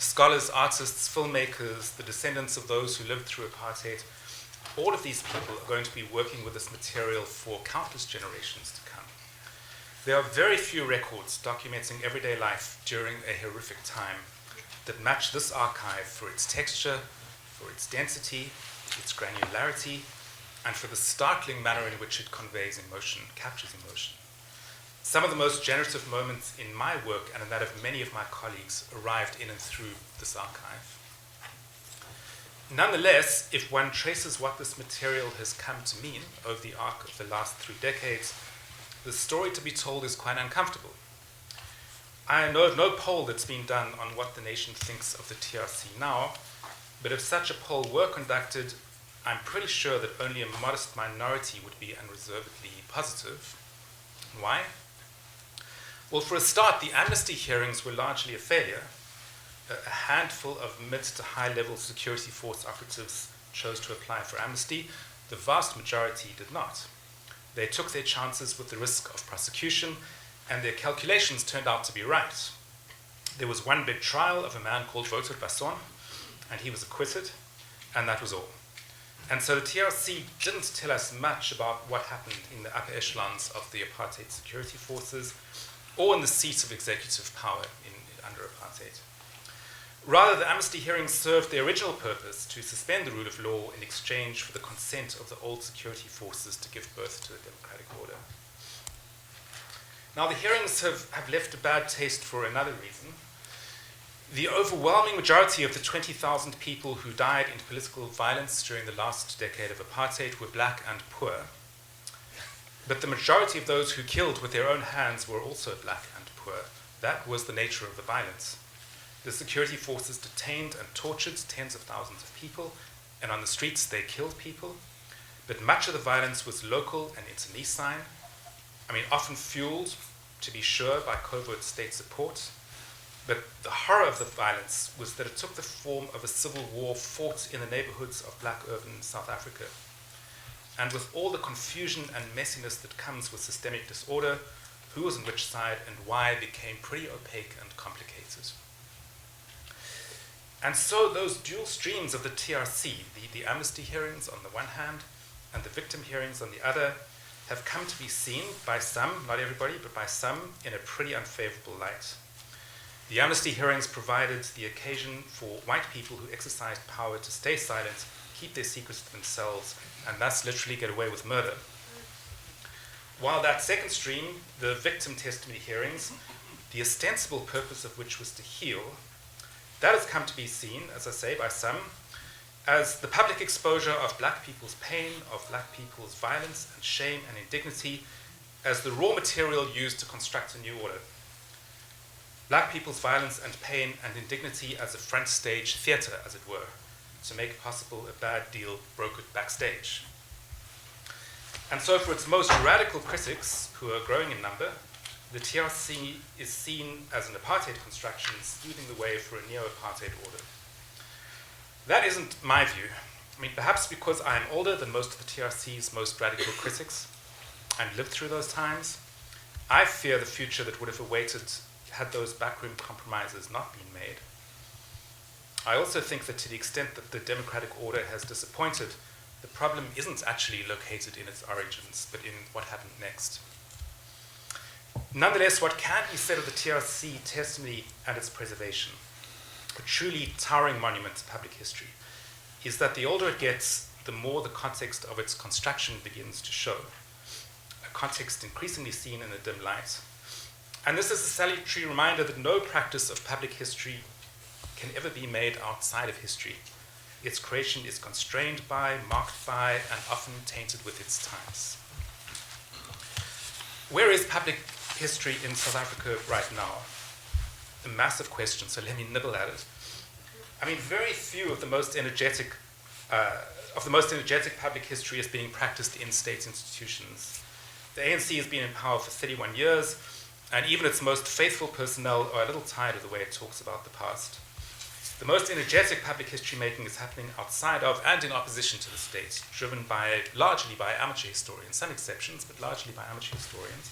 Scholars, artists, filmmakers, the descendants of those who lived through apartheid, all of these people are going to be working with this material for countless generations to come. There are very few records documenting everyday life during a horrific time that match this archive for its texture, for its density, its granularity, and for the startling manner in which it conveys emotion, captures emotion. Some of the most generative moments in my work and in that of many of my colleagues arrived in and through this archive. Nonetheless, if one traces what this material has come to mean over the arc of the last 3 decades, the story to be told is quite uncomfortable. I know of no poll that's been done on what the nation thinks of the TRC now, but if such a poll were conducted, I'm pretty sure that only a modest minority would be unreservedly positive. Why? Well, for a start, the amnesty hearings were largely a failure. A handful of mid to high-level security force operatives chose to apply for amnesty. The vast majority did not. They took their chances with the risk of prosecution, and their calculations turned out to be right. There was one big trial of a man called Wouter Basson, and he was acquitted, and that was all. And so the TRC didn't tell us much about what happened in the upper echelons of the apartheid security forces or in the seats of executive power under apartheid. Rather, the amnesty hearings served their original purpose to suspend the rule of law in exchange for the consent of the old security forces to give birth to a democratic order. Now, the hearings have left a bad taste for another reason. The overwhelming majority of the 20,000 people who died in political violence during the last decade of apartheid were black and poor. But the majority of those who killed with their own hands were also black and poor. That was the nature of the violence. The security forces detained and tortured tens of thousands of people, and on the streets they killed people. But much of the violence was local and internecine, often fueled, to be sure, by covert state support. But the horror of the violence was that it took the form of a civil war fought in the neighborhoods of black urban South Africa. And with all the confusion and messiness that comes with systemic disorder, who was on which side and why became pretty opaque and complicated. And so those dual streams of the TRC, the amnesty hearings on the one hand and the victim hearings on the other, have come to be seen by some, not everybody, but by some, in a pretty unfavorable light. The amnesty hearings provided the occasion for white people who exercised power to stay silent, keep their secrets to themselves, and thus literally get away with murder. While that second stream, the victim testimony hearings, the ostensible purpose of which was to heal, that has come to be seen, as I say, by some, as the public exposure of black people's pain, of black people's violence and shame and indignity, as the raw material used to construct a new order. Black people's violence and pain and indignity as a front stage theater, as it were, to make possible a bad deal brokered backstage. And so for its most radical critics, who are growing in number, the TRC is seen as an apartheid construction smoothing the way for a neo-apartheid order. That isn't my view. I mean, perhaps because I am older than most of the TRC's most radical critics and lived through those times, I fear the future that would have awaited had those backroom compromises not been made. I also think that to the extent that the democratic order has disappointed, the problem isn't actually located in its origins, but in what happened next. Nonetheless, what can be said of the TRC testimony and its preservation, a truly towering monument to public history, is that the older it gets, the more the context of its construction begins to show, a context increasingly seen in a dim light. And this is a salutary reminder that no practice of public history can ever be made outside of history. Its creation is constrained by, marked by, and often tainted with its times. Where is public history in South Africa right now? A massive question, so let me nibble at it. I mean, very few of the most energetic public history is being practiced in state institutions. The ANC has been in power for 31 years, and even its most faithful personnel are a little tired of the way it talks about the past. The most energetic public history making is happening outside of and in opposition to the state, driven largely by amateur historians, some exceptions, but largely by amateur historians.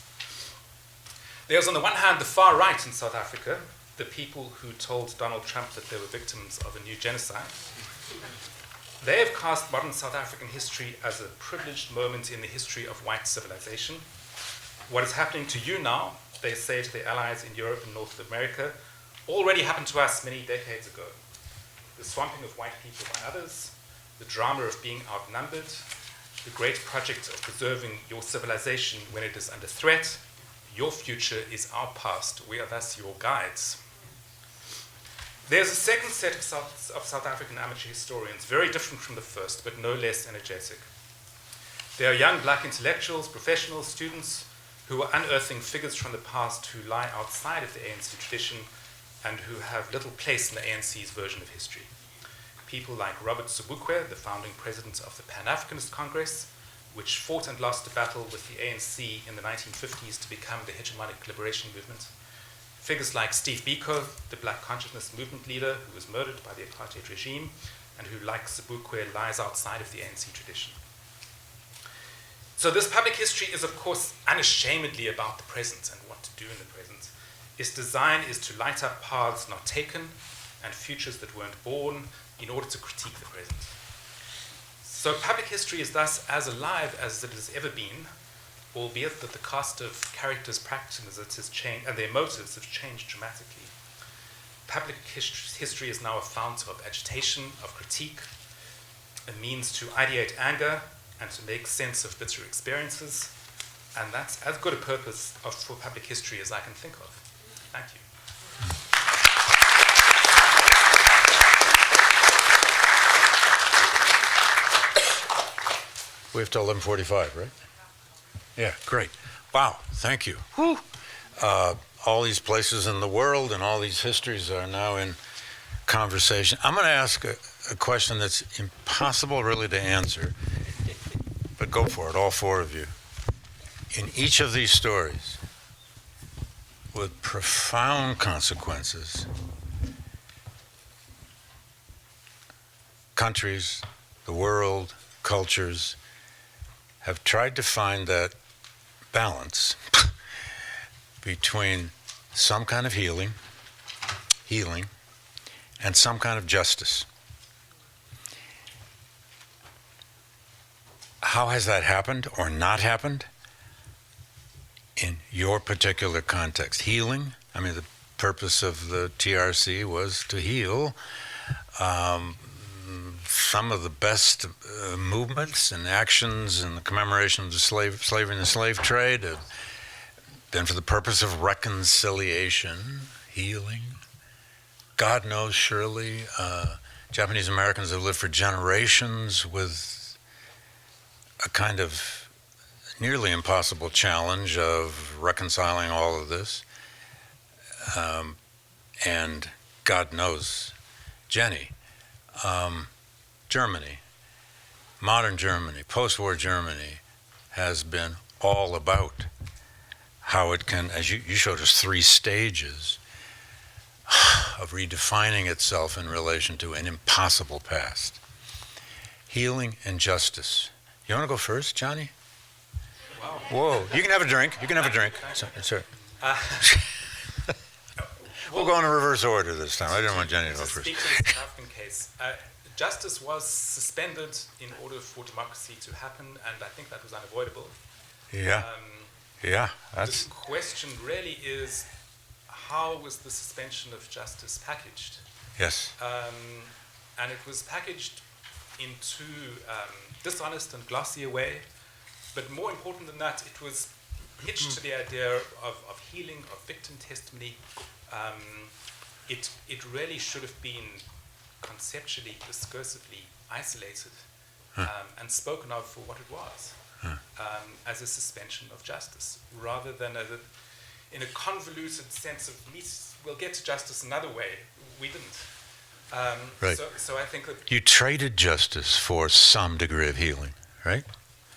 There's on the one hand the far right in South Africa, the people who told Donald Trump that they were victims of a new genocide. They have cast modern South African history as a privileged moment in the history of white civilization. What is happening to you now, they say to their allies in Europe and North America, already happened to us many decades ago. The swamping of white people by others, the drama of being outnumbered, the great project of preserving your civilization when it is under threat. Your future is our past. We are thus your guides. There's a second set of South African amateur historians, very different from the first, but no less energetic. They are young black intellectuals, professionals, students, who are unearthing figures from the past who lie outside of the ANC tradition and who have little place in the ANC's version of history. People like Robert Sobukwe, the founding president of the Pan-Africanist Congress, which fought and lost a battle with the ANC in the 1950s to become the hegemonic liberation movement. Figures like Steve Biko, the black consciousness movement leader who was murdered by the apartheid regime and who, like Sobukwe, lies outside of the ANC tradition. So this public history is, of course, unashamedly about the present and what to do in the present. Its design is to light up paths not taken and futures that weren't born in order to critique the present. So public history is thus as alive as it has ever been, albeit that the cast of characters practicing it has changed and their motives have changed dramatically. Public history is now a fount of agitation, of critique, a means to ideate anger and to make sense of bitter experiences, and that's as good a purpose for public history as I can think of. Thank you. We have till 11:45, right? Yeah, great. Wow, thank you. Whew. All these places in the world and all these histories are now in conversation. I'm going to ask a question that's impossible really to answer, but go for it, all four of you. In each of these stories, with profound consequences, countries, the world, cultures, have tried to find that balance between some kind of healing, and some kind of justice. How has that happened or not happened in your particular context? Healing? I mean, the purpose of the TRC was to heal. Some of the best movements and actions in the commemoration of the slavery and the slave trade have been for the purpose of reconciliation, healing. God knows, surely, Japanese Americans have lived for generations with a kind of nearly impossible challenge of reconciling all of this. And God knows, Jenny, Germany, modern Germany, post-war Germany has been all about how it can, as you showed us, 3 stages of redefining itself in relation to an impossible past. Healing and justice. You want to go first, Johnny? Wow. Whoa, you can have a drink. You can have a drink. Sir. We'll go in a reverse order this time. I didn't want Jenny to go first. Speak to the South African case. Justice was suspended in order for democracy to happen, and I think that was unavoidable. Yeah. Yeah, that's... The question really is, how was the suspension of justice packaged? Yes. And it was packaged in too dishonest and glossy a way, but more important than that, it was hitched to the idea of healing, of victim testimony. It really should have been conceptually, discursively isolated and spoken of for what it was, as a suspension of justice, rather than in a convoluted sense of we'll get to justice another way. We didn't. Right. So I think that You traded justice for some degree of healing, right?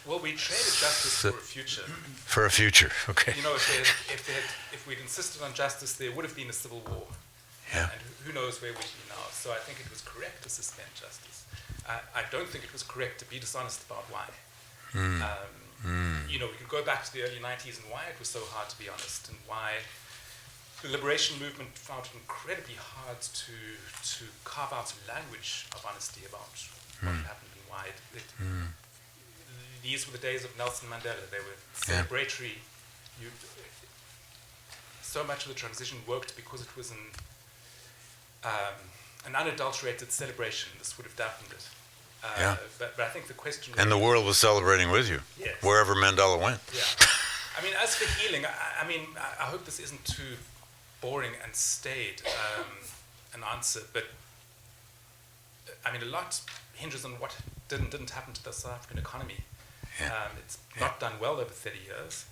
well, we traded justice for a future. For a future, okay. You know, if we'd insisted on justice, there would have been a civil war. Yeah. And who knows where we'd be now. So I think it was correct to suspend justice. I don't think it was correct to be dishonest about why. You know, we could go back to the early 90s and why it was so hard to be honest, and why the liberation movement found it incredibly hard to carve out a language of honesty about what happened and why. These were the days of Nelson Mandela. They were celebratory. So much of the transition worked because it was an unadulterated celebration. This would have dampened it. But I think the question... And the world was celebrating with you, Yes. wherever Mandela went. Yeah. I mean, as for healing, I hope this isn't too boring and staid an answer, but I mean, a lot hinges on what didn't happen to the South African economy. It's not done well over 30 years.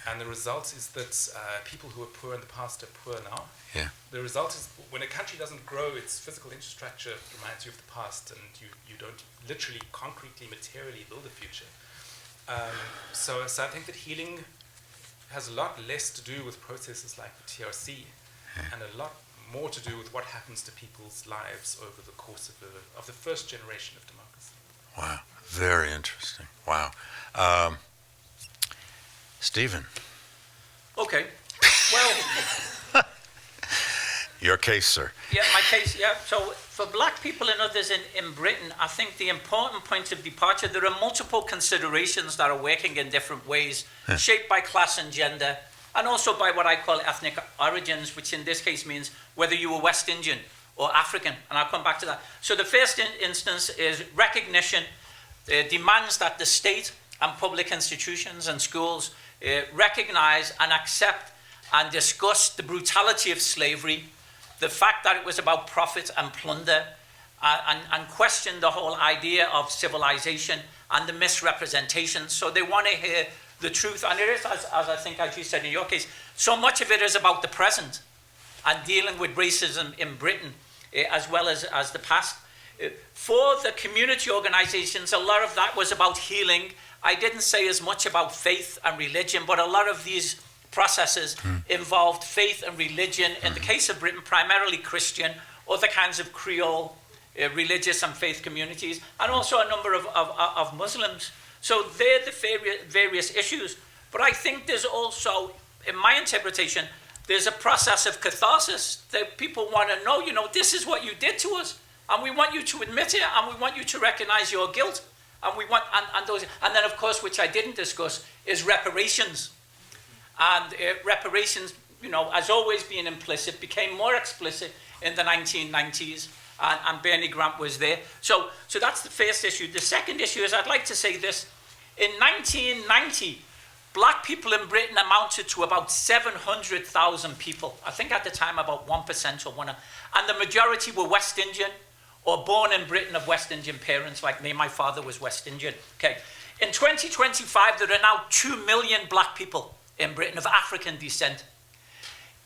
And the result is that people who were poor in the past are poor now. Yeah. The result is when a country doesn't grow, its physical infrastructure reminds you of the past, and you don't literally, concretely, materially build a future. So I think that healing has a lot less to do with processes like the TRC and a lot more to do with what happens to people's lives over the course of the first generation of democracy. Wow, very interesting. Wow. Stephen, Okay. Well, your case, sir. yeah, my case, yeah. So for black people and others in Britain, I think the important point of departure, there are multiple considerations that are working in different ways, shaped by class and gender, and also by what I call ethnic origins, which in this case means whether you were West Indian or African, and I'll come back to that. So the first instance is recognition, demands that the state and public institutions and schools recognize and accept and discuss the brutality of slavery, the fact that it was about profit and plunder, and question the whole idea of civilization and the misrepresentation. So they want to hear the truth. And it is, as I think, as you said in your case, so much of it is about the present and dealing with racism in Britain, as well as the past. For the community organizations, a lot of that was about healing. I didn't say as much about faith and religion, but a lot of these processes involved faith and religion. In the case of Britain, primarily Christian, other kinds of Creole religious and faith communities, and also a number of Muslims. So they're the various issues. But I think there's also, in my interpretation, there's a process of catharsis that people want to know, this is what you did to us, and we want you to admit it, and we want you to recognize your guilt, and we want, and then of course, which I didn't discuss, is reparations. And reparations, as always being implicit, became more explicit in the 1990s, and Bernie Grant was there. So that's the first issue. The second issue is, I'd like to say this. In 1990, black people in Britain amounted to about 700,000 people. I think at the time about 1% or 1%. And the majority were West Indian or born in Britain of West Indian parents like me. My father was West Indian. Okay. In 2025, there are now 2 million black people in Britain of African descent.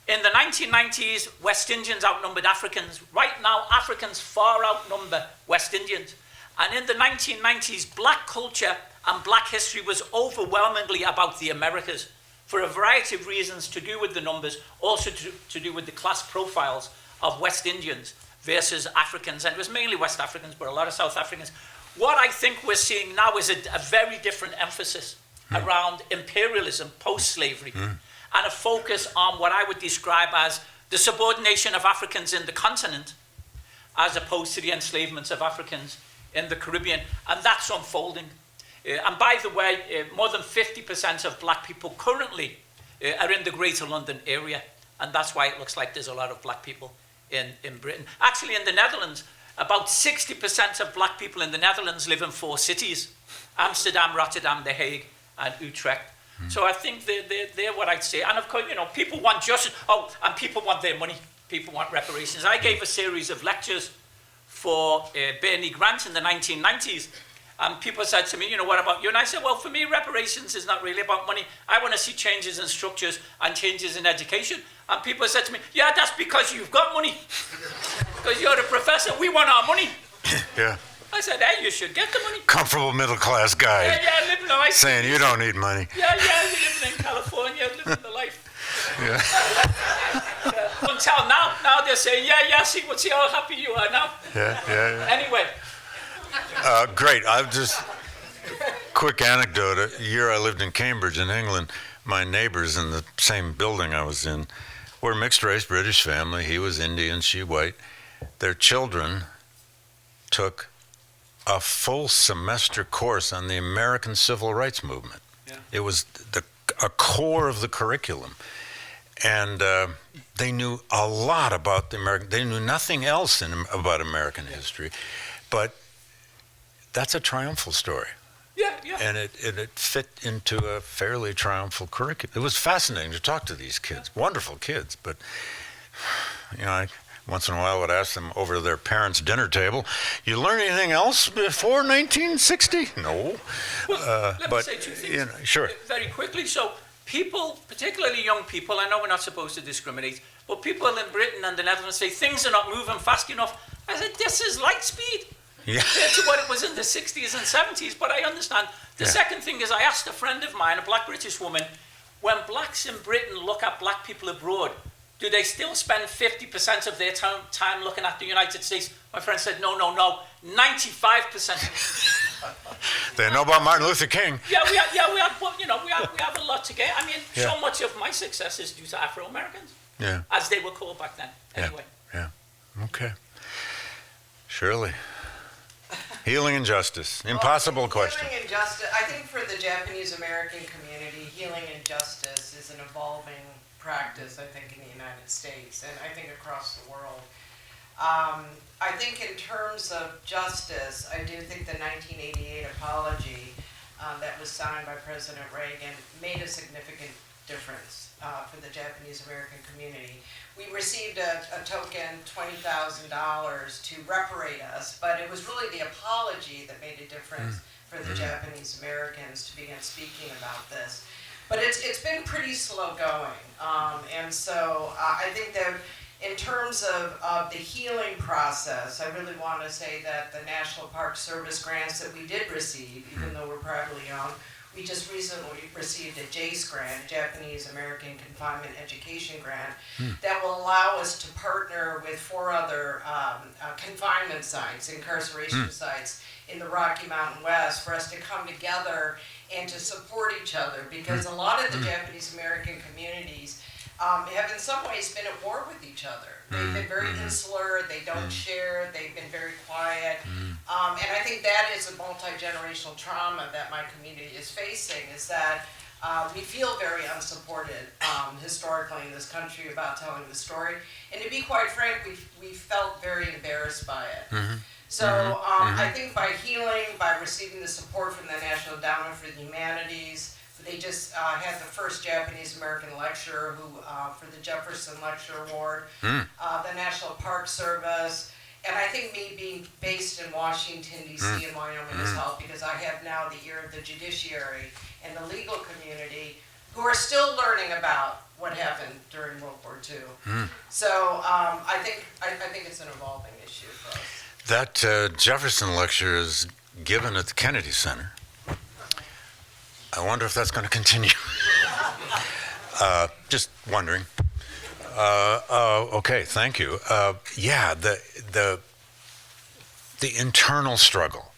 In the 1990s, West Indians outnumbered Africans. Right now, Africans far outnumber West Indians. And in the 1990s, black culture and black history was overwhelmingly about the Americas for a variety of reasons to do with the numbers, also to do with the class profiles of West Indians versus Africans. And it was mainly West Africans, but a lot of South Africans. What I think we're seeing now is a very different emphasis around imperialism, post-slavery, and a focus on what I would describe as the subordination of Africans in the continent as opposed to the enslavement of Africans in the Caribbean. And that's unfolding. And by the way, more than 50% of black people currently are in the Greater London area. And that's why it looks like there's a lot of black people in Britain. Actually, in the Netherlands, about 60% of black people in the Netherlands live in 4 cities: Amsterdam, Rotterdam, The Hague, and Utrecht. So I think they're what I'd say. And of course, people want justice. Oh, and people want their money. People want reparations. I gave a series of lectures for Bernie Grant in the 1990s. And people said to me, what about you? And I said, well, for me, reparations is not really about money. I want to see changes in structures and changes in education. And people said to me, yeah, that's because you've got money. Because you're a professor. We want our money. Yeah. I said, hey, you should get the money. Comfortable middle-class guy Yeah, living the life. saying you don't need money. Yeah, you're living in California, living the life. Yeah. Until now they're saying, yeah, see how happy you are now. Yeah. Anyway. Great. I've just quick anecdote. A year I lived in Cambridge in England. My neighbors in the same building I was in were a mixed-race British family. He was Indian, she white. Their children took a full semester course on the American Civil Rights Movement. Yeah. It was a core of the curriculum. And they knew a lot about the American, they knew nothing else about American history. But that's a triumphal story. Yeah. And it fit into a fairly triumphal curriculum. It was fascinating to talk to these kids, wonderful kids. But, I once in a while would ask them over to their parents' dinner table, you learn anything else before 1960? No. Well, let me say 2 things sure. very quickly. So people, particularly young people, I know we're not supposed to discriminate, but people in Britain and the Netherlands say things are not moving fast enough. I said, this is light speed. Yeah. Compared to what it was in the 60s and 70s, but I understand. The second thing is I asked a friend of mine, a black British woman, when blacks in Britain look at black people abroad, do they still spend 50% of their time looking at the United States? My friend said, no, 95%. They know about Martin Luther King. Yeah, we have a lot to get. I mean, so much of my success is due to Afro-Americans, as they were called back then. Anyway. Yeah. Okay. Shirley. Healing and justice. Impossible question. Healing and justice. I think for the Japanese American community, healing and justice is an evolving practice, I think, in the United States and I think across the world. I think in terms of justice, I do think the 1988 apology that was signed by President Reagan made a significant difference for the Japanese American community. We received a token, $20,000 to reparate us, but it was really the apology that made a difference for the Japanese Americans to begin speaking about this. But it's been pretty slow going, and so I think that in terms of the healing process, I really want to say that the National Park Service grants that we did receive, even though we're privately owned, we just recently received a JACE grant, a Japanese American Confinement Education Grant, that will allow us to partner with 4 other confinement sites, incarceration sites in the Rocky Mountain West for us to come together and to support each other, because a lot of the Japanese American communities have in some ways been at war with each other. They've been very insular, they don't share, they've been very quiet. And I think that is a multi-generational trauma that my community is facing, is that we feel very unsupported historically in this country about telling the story. And to be quite frank, we felt very embarrassed by it. So I think by healing, by receiving the support from the National Endowment for the Humanities, they just had the first Japanese-American lecturer who, for the Jefferson Lecture Award, the National Park Service, and I think me being based in Washington, D.C. and Wyoming has helped, because I have now the ear of the judiciary and the legal community who are still learning about what happened during World War II. So I think it's an evolving issue for us. That Jefferson lecture is given at the Kennedy Center. I wonder if that's going to continue. Just wondering. Okay, thank you. Yeah, the internal struggle.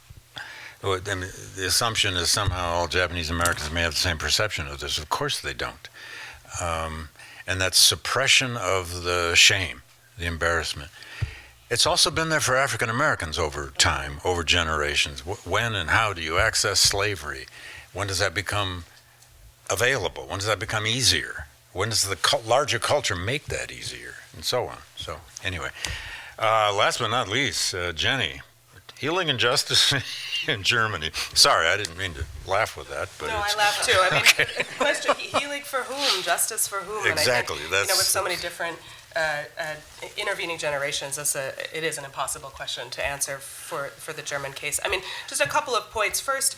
I mean, the assumption is somehow all Japanese Americans may have the same perception of this. Of course they don't. And that suppression of the shame, the embarrassment. It's also been there for African Americans over time, over generations. When and how do you access slavery? When does that become available? When does that become easier? When does the larger culture make that easier? And so on. So anyway, last but not least, Jenny, healing and justice in Germany. Sorry, I didn't mean to laugh with that. But no, I laughed too. I mean, question, healing for whom? Justice for whom? Exactly. And I think, with so many different intervening generations, it is an impossible question to answer for the German case. I mean, just a couple of points. First,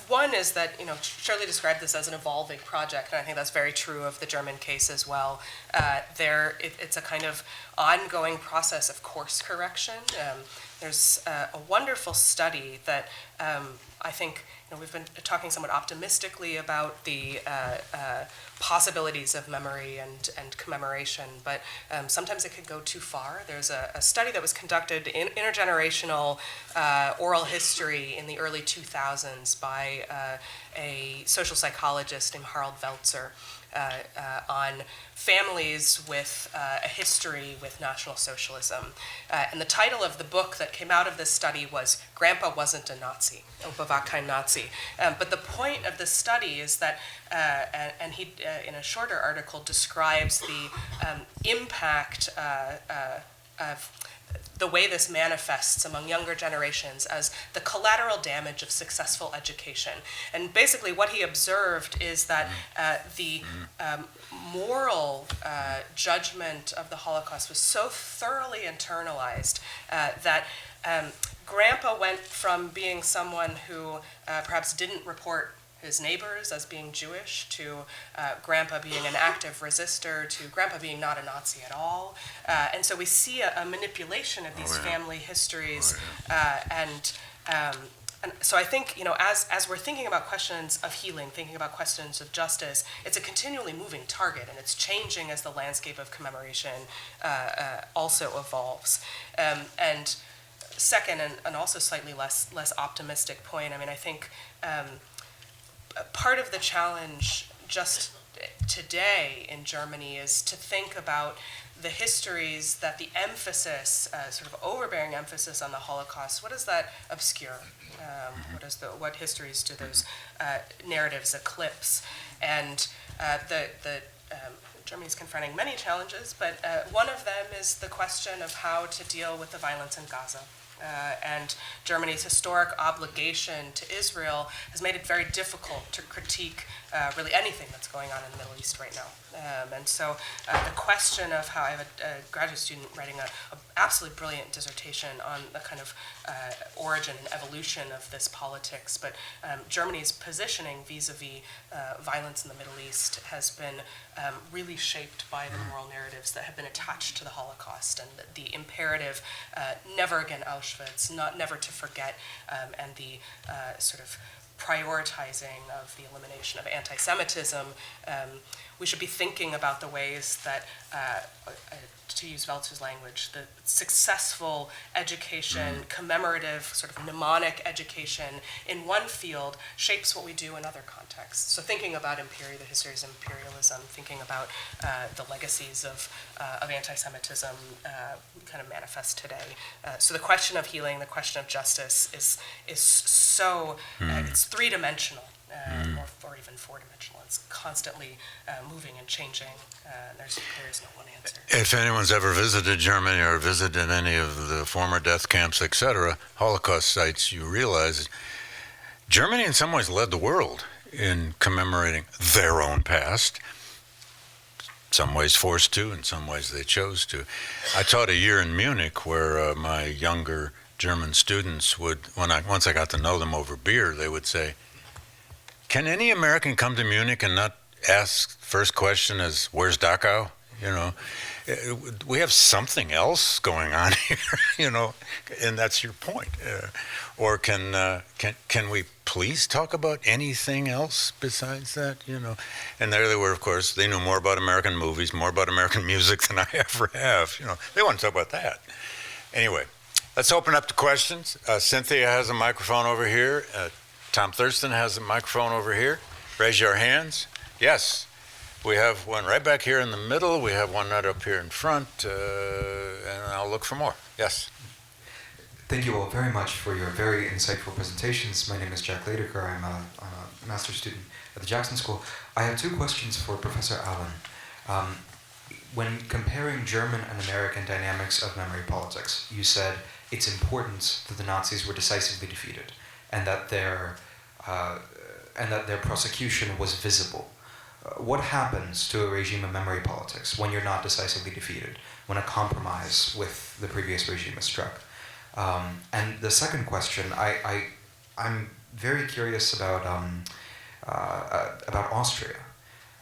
one is that, Shirley described this as an evolving project, and I think that's very true of the German case as well. It's a kind of ongoing process of course correction. There's a wonderful study that I think, we've been talking somewhat optimistically about the possibilities of memory and commemoration, but sometimes it could go too far. There's a study that was conducted in intergenerational oral history in the early 2000s by a social psychologist named Harald Welzer on families with a history with National Socialism. And the title of the book that came out of this study was Grandpa Wasn't a Nazi, Opa war kein Nazi. But the point of the study is that, and he, in a shorter article, describes the impact of the way this manifests among younger generations as the collateral damage of successful education. And basically what he observed is that the moral judgment of the Holocaust was so thoroughly internalized that Grandpa went from being someone who perhaps didn't report his neighbors as being Jewish, to Grandpa being an active resistor, to Grandpa being not a Nazi at all. And so we see a manipulation of these family histories. And so I think, as we're thinking about questions of healing, thinking about questions of justice, it's a continually moving target, and it's changing as the landscape of commemoration also evolves. And second, and also slightly less optimistic point, I think part of the challenge just today in Germany is to think about the histories that the emphasis, sort of overbearing emphasis on the Holocaust, what does that obscure? What histories do those narratives eclipse? And Germany's confronting many challenges, but one of them is the question of how to deal with the violence in Gaza. And Germany's historic obligation to Israel has made it very difficult to critique really anything that's going on in the Middle East right now. And so the question of how I have a graduate student writing an absolutely brilliant dissertation on the kind of origin and evolution of this politics, but Germany's positioning vis-a-vis violence in the Middle East has been really shaped by the moral narratives that have been attached to the Holocaust, and the imperative never again Auschwitz, never to forget, and the sort of prioritizing of the elimination of anti-Semitism, We should be thinking about the ways that, to use Welz's language, the successful education, commemorative, sort of mnemonic education in one field shapes what we do in other contexts. So thinking about the histories of imperialism, thinking about the legacies of anti-Semitism kind of manifest today. So the question of healing, the question of justice is so, it's three-dimensional. Or even four-dimensional. It's constantly moving and changing. There is no one answer. If anyone's ever visited Germany or visited any of the former death camps, etc., Holocaust sites, you realize Germany in some ways led the world in commemorating their own past. Some ways forced to, in some ways they chose to. I taught a year in Munich where my younger German students would, once I got to know them over beer, they would say, "Can any American come to Munich and not ask first question is, where's Dachau?" You know, we have something else going on here, and that's your point. Or can we please talk about anything else besides that, And there they were, of course, they knew more about American movies, more about American music than I ever have, They want to talk about that. Anyway, let's open up to questions. Cynthia has a microphone over here. Tom Thurston has a microphone over here. Raise your hands. Yes, we have one right back here in the middle. We have one right up here in front, and I'll look for more. Yes. Thank you all very much for your very insightful presentations. My name is Jack Laderker. I'm a master's student at the Jackson School. I have two questions for Professor Allen. When comparing German and American dynamics of memory politics, you said it's important that the Nazis were decisively defeated, and that their prosecution was visible. What happens to a regime of memory politics when you're not decisively defeated, when a compromise with the previous regime is struck? And the second question, I'm very curious about Austria,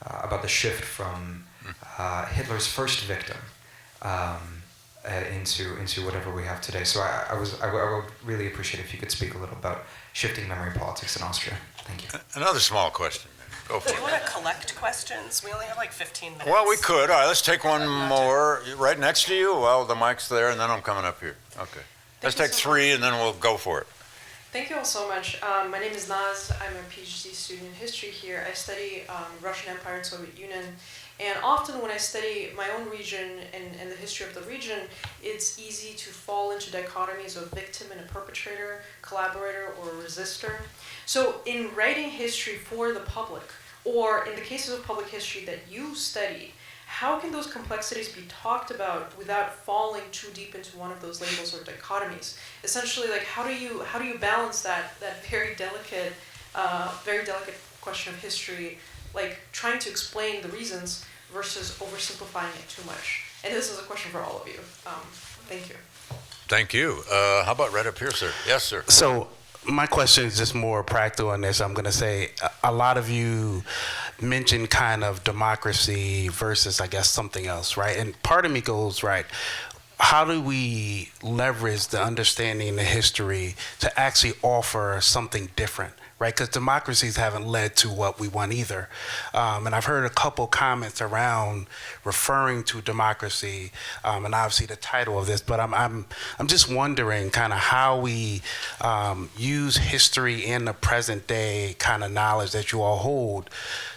about the shift from Hitler's first victim into whatever we have today. So I would really appreciate if you could speak a little about shifting memory politics in Austria. Thank you. Another small question. Go for Do it. you want to collect questions? We only have like 15 minutes. Well, we could. All right, let's take one more. Right next to you? Well, the mic's there, and then I'm coming up here. Okay. Let's take three, and then we'll go for it. Thank you all so much. My name is Naz. I'm a PhD student in history here. I study Russian Empire and Soviet Union. And often when I study my own region and the history of the region, it's easy to fall into dichotomies of victim and a perpetrator, collaborator or resistor. So in writing history for the public, or in the cases of public history that you study, how can those complexities be talked about without falling too deep into one of those labels or dichotomies? Essentially, like how do you balance that very delicate question of history, like trying to explain the reasons versus oversimplifying it too much? And this is a question for all of you. Thank you. Thank you. How about right up here, sir? Yes, sir. So my question is just more practical on this. I'm going to say a lot of you mentioned kind of democracy versus, I guess, something else, right? And part of me goes, right, how do we leverage the understanding of history to actually offer something different, right? Because democracies haven't led to what we want either. And I've heard a couple comments around referring to democracy, and obviously the title of this, but I'm just wondering kind of how we use history in the present day kind of knowledge that you all hold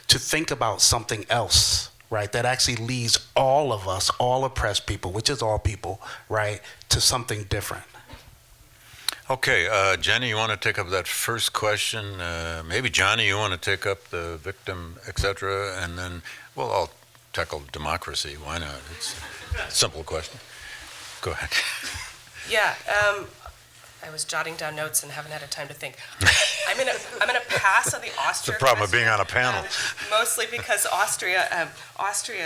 to think about something else, right, that actually leads all of us, all oppressed people, which is all people, right, to something different. Okay, Jenny, you want to take up that first question? Maybe Johnny, you want to take up the victim, et cetera, and then, well, I'll tackle democracy. Why not? It's a simple question. Go ahead. Yeah, I was jotting down notes and haven't had a time to think. I'm gonna pass on the Austria. The problem of being on a panel. Mostly because Austria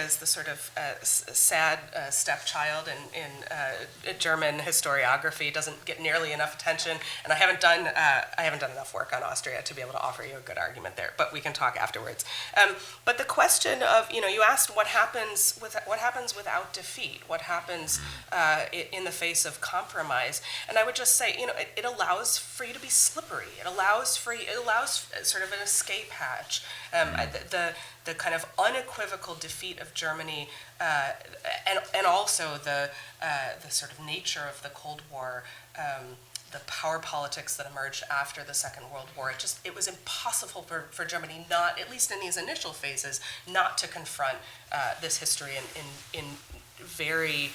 is the sort of sad stepchild in German historiography. Doesn't get nearly enough attention, and I haven't done enough work on Austria to be able to offer you a good argument there. But we can talk afterwards. But the question of, you asked what happens without defeat, what happens in the face of compromise, and I would just say, it allows for you to be slippery. It allows allows sort of an escape hatch. The kind of unequivocal defeat of Germany, and also the sort of nature of the Cold War, the power politics that emerged after the Second World War. It was impossible for Germany, not, at least in these initial phases, not to confront this history in very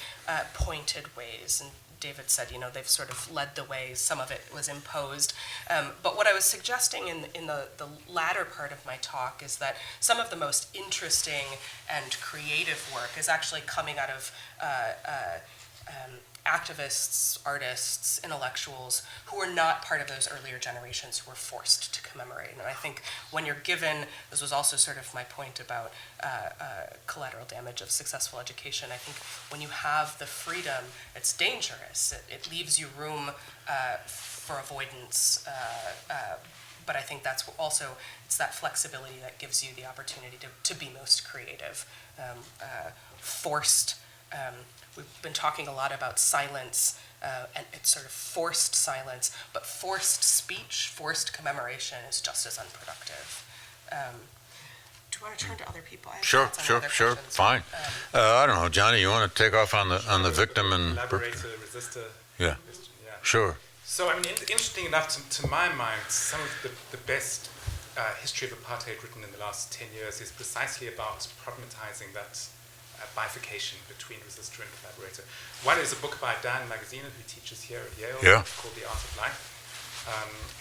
pointed ways. And David said, they've sort of led the way. Some of it was imposed. But what I was suggesting in the latter part of my talk is that some of the most interesting and creative work is actually coming out of activists, artists, intellectuals who were not part of those earlier generations who were forced to commemorate. And I think when you're given, this was also sort of my point about collateral damage of successful education, I think when you have the freedom, it's dangerous. It leaves you room for avoidance. But I think that's also, it's that flexibility that gives you the opportunity to be most creative. Forced, we've been talking a lot about silence, and it's sort of forced silence, but forced speech, forced commemoration is just as unproductive. Do you want to turn to other people? I have Sure, thoughts on other questions. fine. I don't know, Johnny, you want to take off on the victim and Collaborator, resistor. Yeah. Question, yeah. Sure. So, I mean, interesting enough, to my mind, some of the best history of apartheid written in the last 10 years is precisely about problematizing that bifurcation between resistor and collaborator. One is a book by Dan Magaziner, who teaches here at Yale, Yeah. called The Art of Life.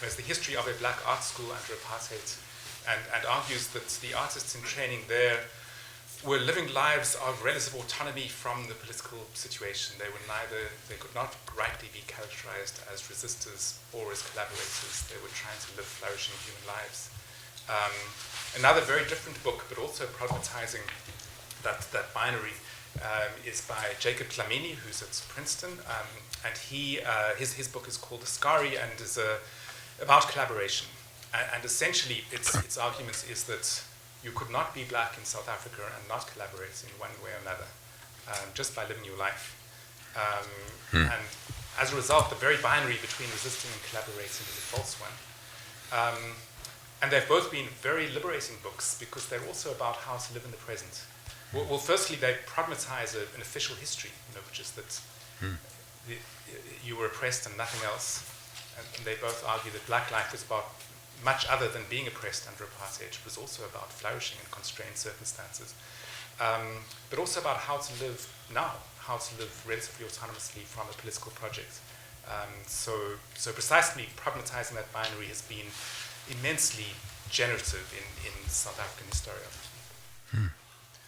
It's the history of a black art school under apartheid, and argues that the artists in training there were living lives of relative autonomy from the political situation. They could not rightly be characterized as resistors or as collaborators. They were trying to live flourishing human lives. Another very different book, but also problematizing that binary, is by Jacob Tlamini, who's at Princeton, and his book is called Ascari and is about collaboration. And essentially, its argument is that you could not be black in South Africa and not collaborate in one way or another, just by living your life. And as a result, the very binary between resisting and collaborating is a false one. And they've both been very liberating books because they're also about how to live in the present. Well, firstly, they problematize an official history, which is that you were oppressed and nothing else. And they both argue that black life was about much other than being oppressed under apartheid. It was also about flourishing in constrained circumstances, but also about how to live now, how to live relatively autonomously from a political project. So precisely problematizing that binary has been immensely generative in South African historiography.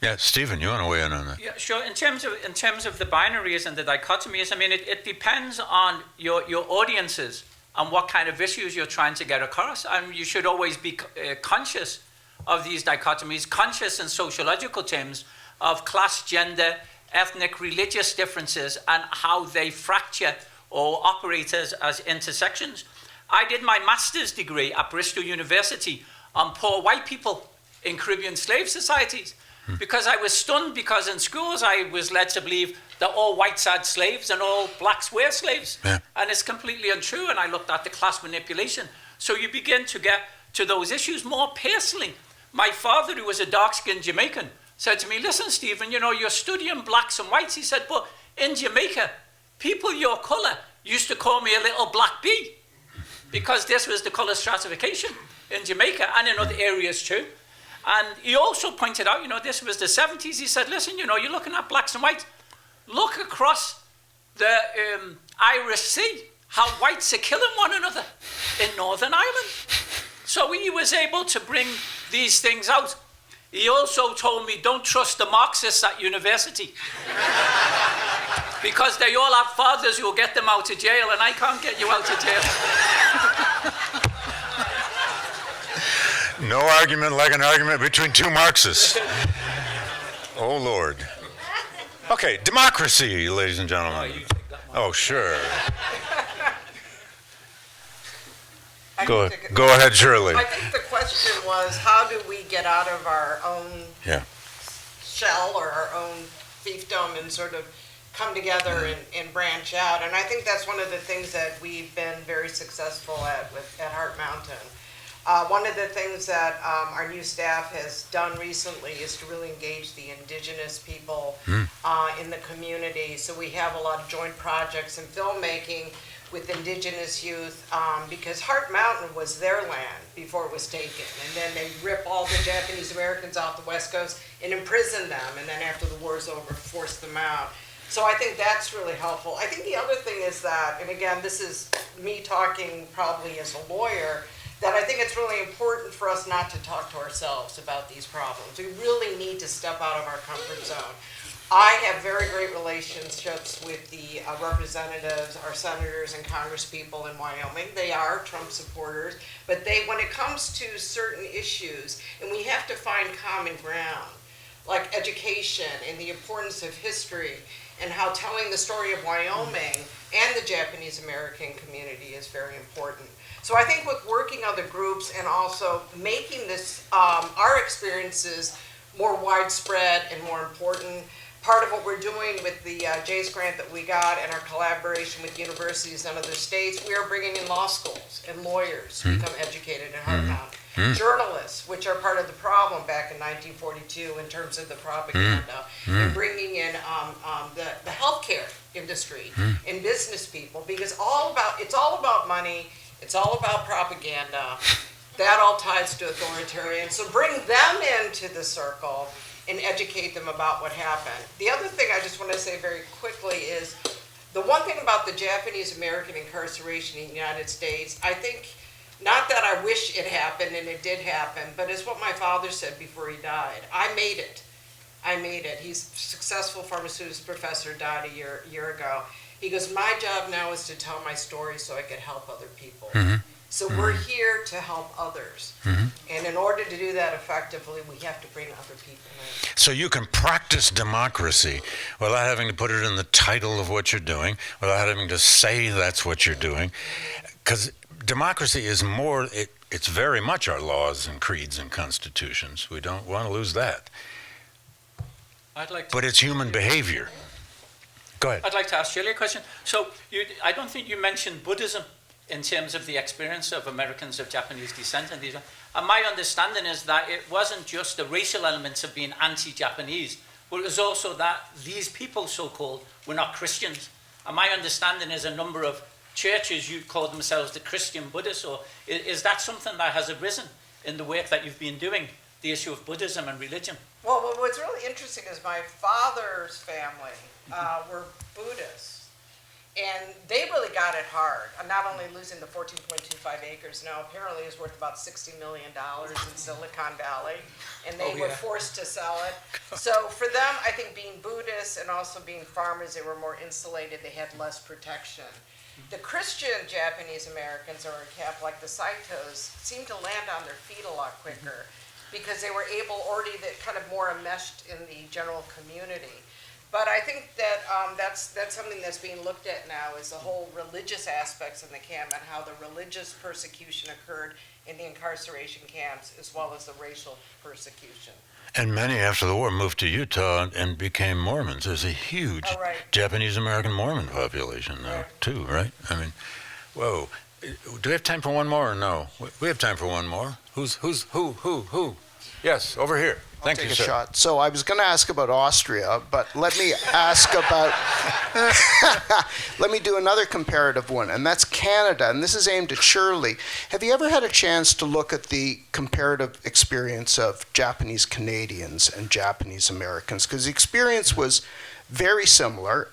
Yeah, Stephen, you want to weigh in on that? Yeah, sure. In terms of the binaries and the dichotomies, I mean, it depends on your audiences and what kind of issues you're trying to get across. You should always be conscious of these dichotomies, conscious in sociological terms of class, gender, ethnic, religious differences and how they fracture or operate as intersections. I did my master's degree at Bristol University on poor white people in Caribbean slave societies. Because I was stunned because in schools I was led to believe that all whites had slaves and all blacks were slaves. Yeah. And it's completely untrue. And I looked at the class manipulation. So you begin to get to those issues more personally. My father, who was a dark-skinned Jamaican, said to me, listen, Stephen, you're studying blacks and whites. He said, but in Jamaica, people your colour used to call me a little black bee because this was the colour stratification in Jamaica and in other areas too. And he also pointed out, this was the 70s. He said, listen, you're looking at blacks and whites. Look across the Irish Sea, how whites are killing one another in Northern Ireland. So he was able to bring these things out. He also told me, don't trust the Marxists at university. Because they all have fathers who will get them out of jail, and I can't get you out of jail. No argument like an argument between two Marxists. Oh, Lord. Okay, democracy, ladies and gentlemen. Oh, sure. Go ahead, Shirley. I think the question was, how do we get out of our own shell or our own fiefdom and sort of come together and branch out. And I think that's one of the things that we've been very successful at Heart Mountain. One of the things that our new staff has done recently is to really engage the indigenous people in the community. So we have a lot of joint projects in filmmaking with indigenous youth, because Heart Mountain was their land before it was taken. And then they rip all the Japanese Americans off the West Coast and imprison them. And then after the war's over, force them out. So I think that's really helpful. I think the other thing is that, and again, this is me talking probably as a lawyer, that I think it's really important for us not to talk to ourselves about these problems. We really need to step out of our comfort zone. I have very great relationships with the representatives, our senators and congresspeople in Wyoming. They are Trump supporters, but when it comes to certain issues, and we have to find common ground, like education and the importance of history, and how telling the story of Wyoming and the Japanese American community is very important. So I think with working other groups and also making this, our experiences more widespread and more important, part of what we're doing with the JACE grant that we got and our collaboration with universities in other states, we are bringing in law schools and lawyers to become educated in Heart Mountain. Journalists, which are part of the problem back in 1942 in terms of the propaganda, and bringing in the healthcare industry and business people, because it's all about money, it's all about propaganda. That all ties to authoritarian. So bring them into the circle and educate them about what happened. The other thing I just want to say very quickly is the one thing about the Japanese American incarceration in the United States, I think, not that I wish it happened and it did happen, but it's what my father said before he died. I made it. I made it. He's a successful pharmaceutics professor, died a year ago. He goes, my job now is to tell my story so I could help other people. So we're here to help others. And in order to do that effectively, we have to bring other people in. So you can practice democracy without having to put it in the title of what you're doing, without having to say that's what you're doing. Because democracy is more, it's very much our laws and creeds and constitutions. We don't want to lose that. But it's human behavior. Go ahead. I'd like to ask Shirley a question. So I don't think you mentioned Buddhism in terms of the experience of Americans of Japanese descent. And my understanding is that it wasn't just the racial elements of being anti-Japanese, but it was also that these people, so-called, were not Christians. And my understanding is a number of churches, you call themselves the Christian Buddhists, or is that something that has arisen in the work that you've been doing, the issue of Buddhism and religion? Well, what's really interesting is my father's family were Buddhists. And they really got it hard. Not only losing the 14.25 acres now, apparently is worth about $60 million in Silicon Valley, and they were forced to sell it. So for them, I think being Buddhists and also being farmers, they were more insulated, they had less protection. The Christian Japanese Americans, or like the Saitos, seemed to land on their feet a lot quicker because they were already kind of more enmeshed in the general community. But I think that that's something that's being looked at now, is the whole religious aspects in the camp and how the religious persecution occurred in the incarceration camps as well as the racial persecution. And many after the war moved to Utah and became Mormons. There's a huge Japanese American Mormon population now, too, right? I mean, whoa. Do we have time for one more or no? We have time for one more. Who? Yes, over here. Thank you, sir. Take a shot. So I was going to ask about Austria, but let me ask about, let me do another comparative one, and that's Canada, and this is aimed at Shirley. Have you ever had a chance to look at the comparative experience of Japanese Canadians and Japanese Americans? Because the experience was very similar.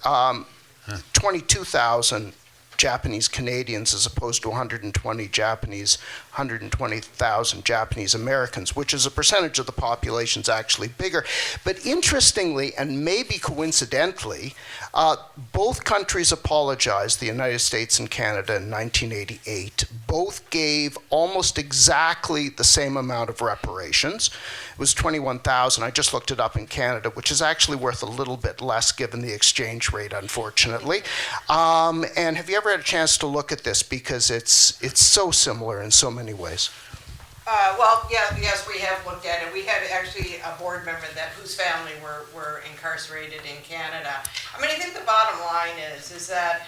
22,000 Japanese Canadians as opposed to 120,000 Japanese Americans, which is a percentage of the population is actually bigger. But interestingly, and maybe coincidentally, both countries apologized, the United States and Canada, in 1988. Both gave almost exactly the same amount of reparations. It was 21,000. I just looked it up in Canada, which is actually worth a little bit less given the exchange rate, unfortunately. And have you ever had a chance to look at this, because it's so similar in so many ways? Yes, we have looked at it. We had actually a board member whose family were incarcerated in Canada. I mean, I think the bottom line is that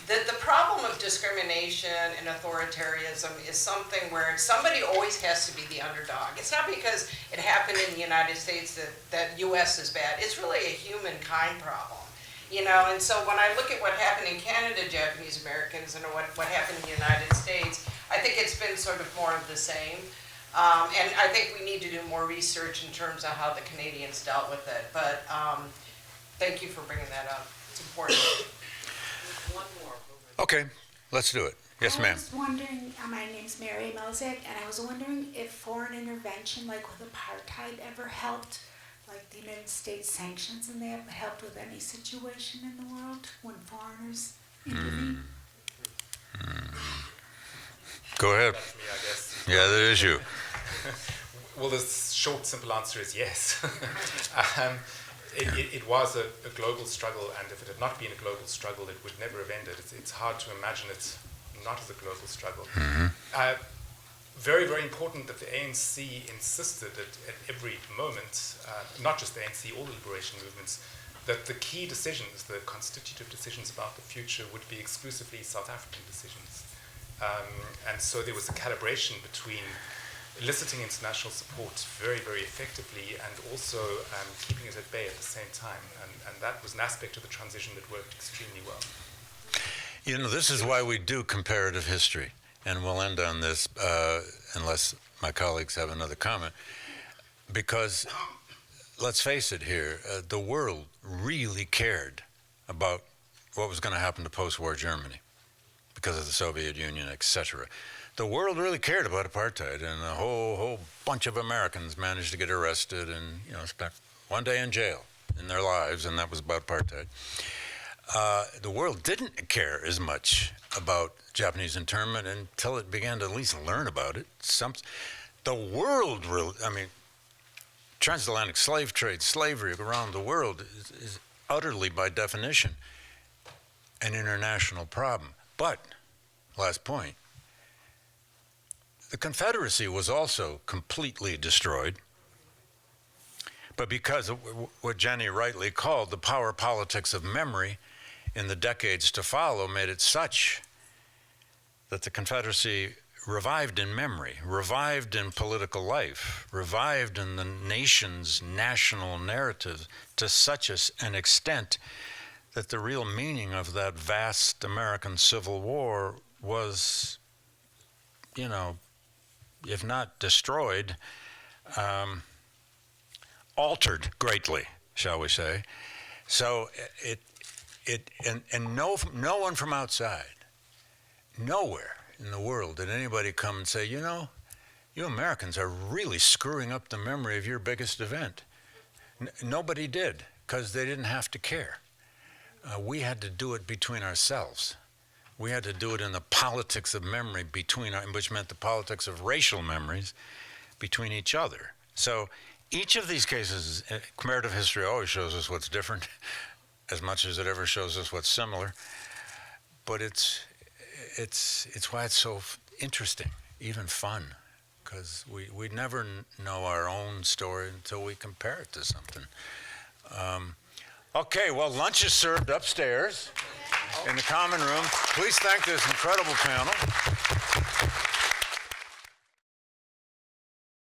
the problem of discrimination and authoritarianism is something where somebody always has to be the underdog. It's not because it happened in the United States that U.S. is bad. It's really a humankind problem. You know, and so when I look at what happened in Canada, Japanese Americans, and what happened in the United States, I think it's been sort of more of the same. And I think we need to do more research in terms of how the Canadians dealt with it. But thank you for bringing that up. It's important. One more. Okay, let's do it. Yes, ma'am. I was wondering, my name's Mary Melzick, and I was wondering if foreign intervention, like with apartheid, ever helped, like the United States sanctions and that, helped with any situation in the world when foreigners intervene? Go ahead. That's me, I guess. Yeah, that is you. Well, the short, simple answer is yes. It was a global struggle, and if it had not been a global struggle, it would never have ended. It's hard to imagine it not as a global struggle. Very, very important that the ANC insisted at every moment, not just the ANC, all the liberation movements, that the key decisions, the constitutive decisions about the future would be exclusively South African decisions. And so there was a calibration between eliciting international support very, very effectively and also keeping it at bay at the same time. And that was an aspect of the transition that worked extremely well. You know, this is why we do comparative history. And we'll end on this, unless my colleagues have another comment. Because, let's face it here, the world really cared about what was going to happen to post-war Germany because of the Soviet Union, etc. The world really cared about apartheid, and a whole bunch of Americans managed to get arrested and, you know, spent one day in jail in their lives, and that was about apartheid. The world didn't care as much about Japanese internment until it began to at least learn about it. The world really, I mean, transatlantic slave trade, slavery around the world is utterly, by definition, an international problem. But, last point, the Confederacy was also completely destroyed, but because of what Jenny rightly called the power politics of memory in the decades to follow made it such that the Confederacy revived in memory, revived in political life, revived in the nation's national narrative to such an extent that the real meaning of that vast American Civil War was, you know, if not destroyed, altered greatly, shall we say. So no one from outside, nowhere in the world did anybody come and say, you know, you Americans are really screwing up the memory of your biggest event. Nobody did, because they didn't have to care. We had to do it between ourselves. We had to do it in the politics of memory which meant the politics of racial memories between each other. So each of these cases, comparative history always shows us what's different as much as it ever shows us what's similar. But it's why it's so interesting, even fun, because we never know our own story until we compare it to something. Okay, well, lunch is served upstairs in the common room. Please thank this incredible panel.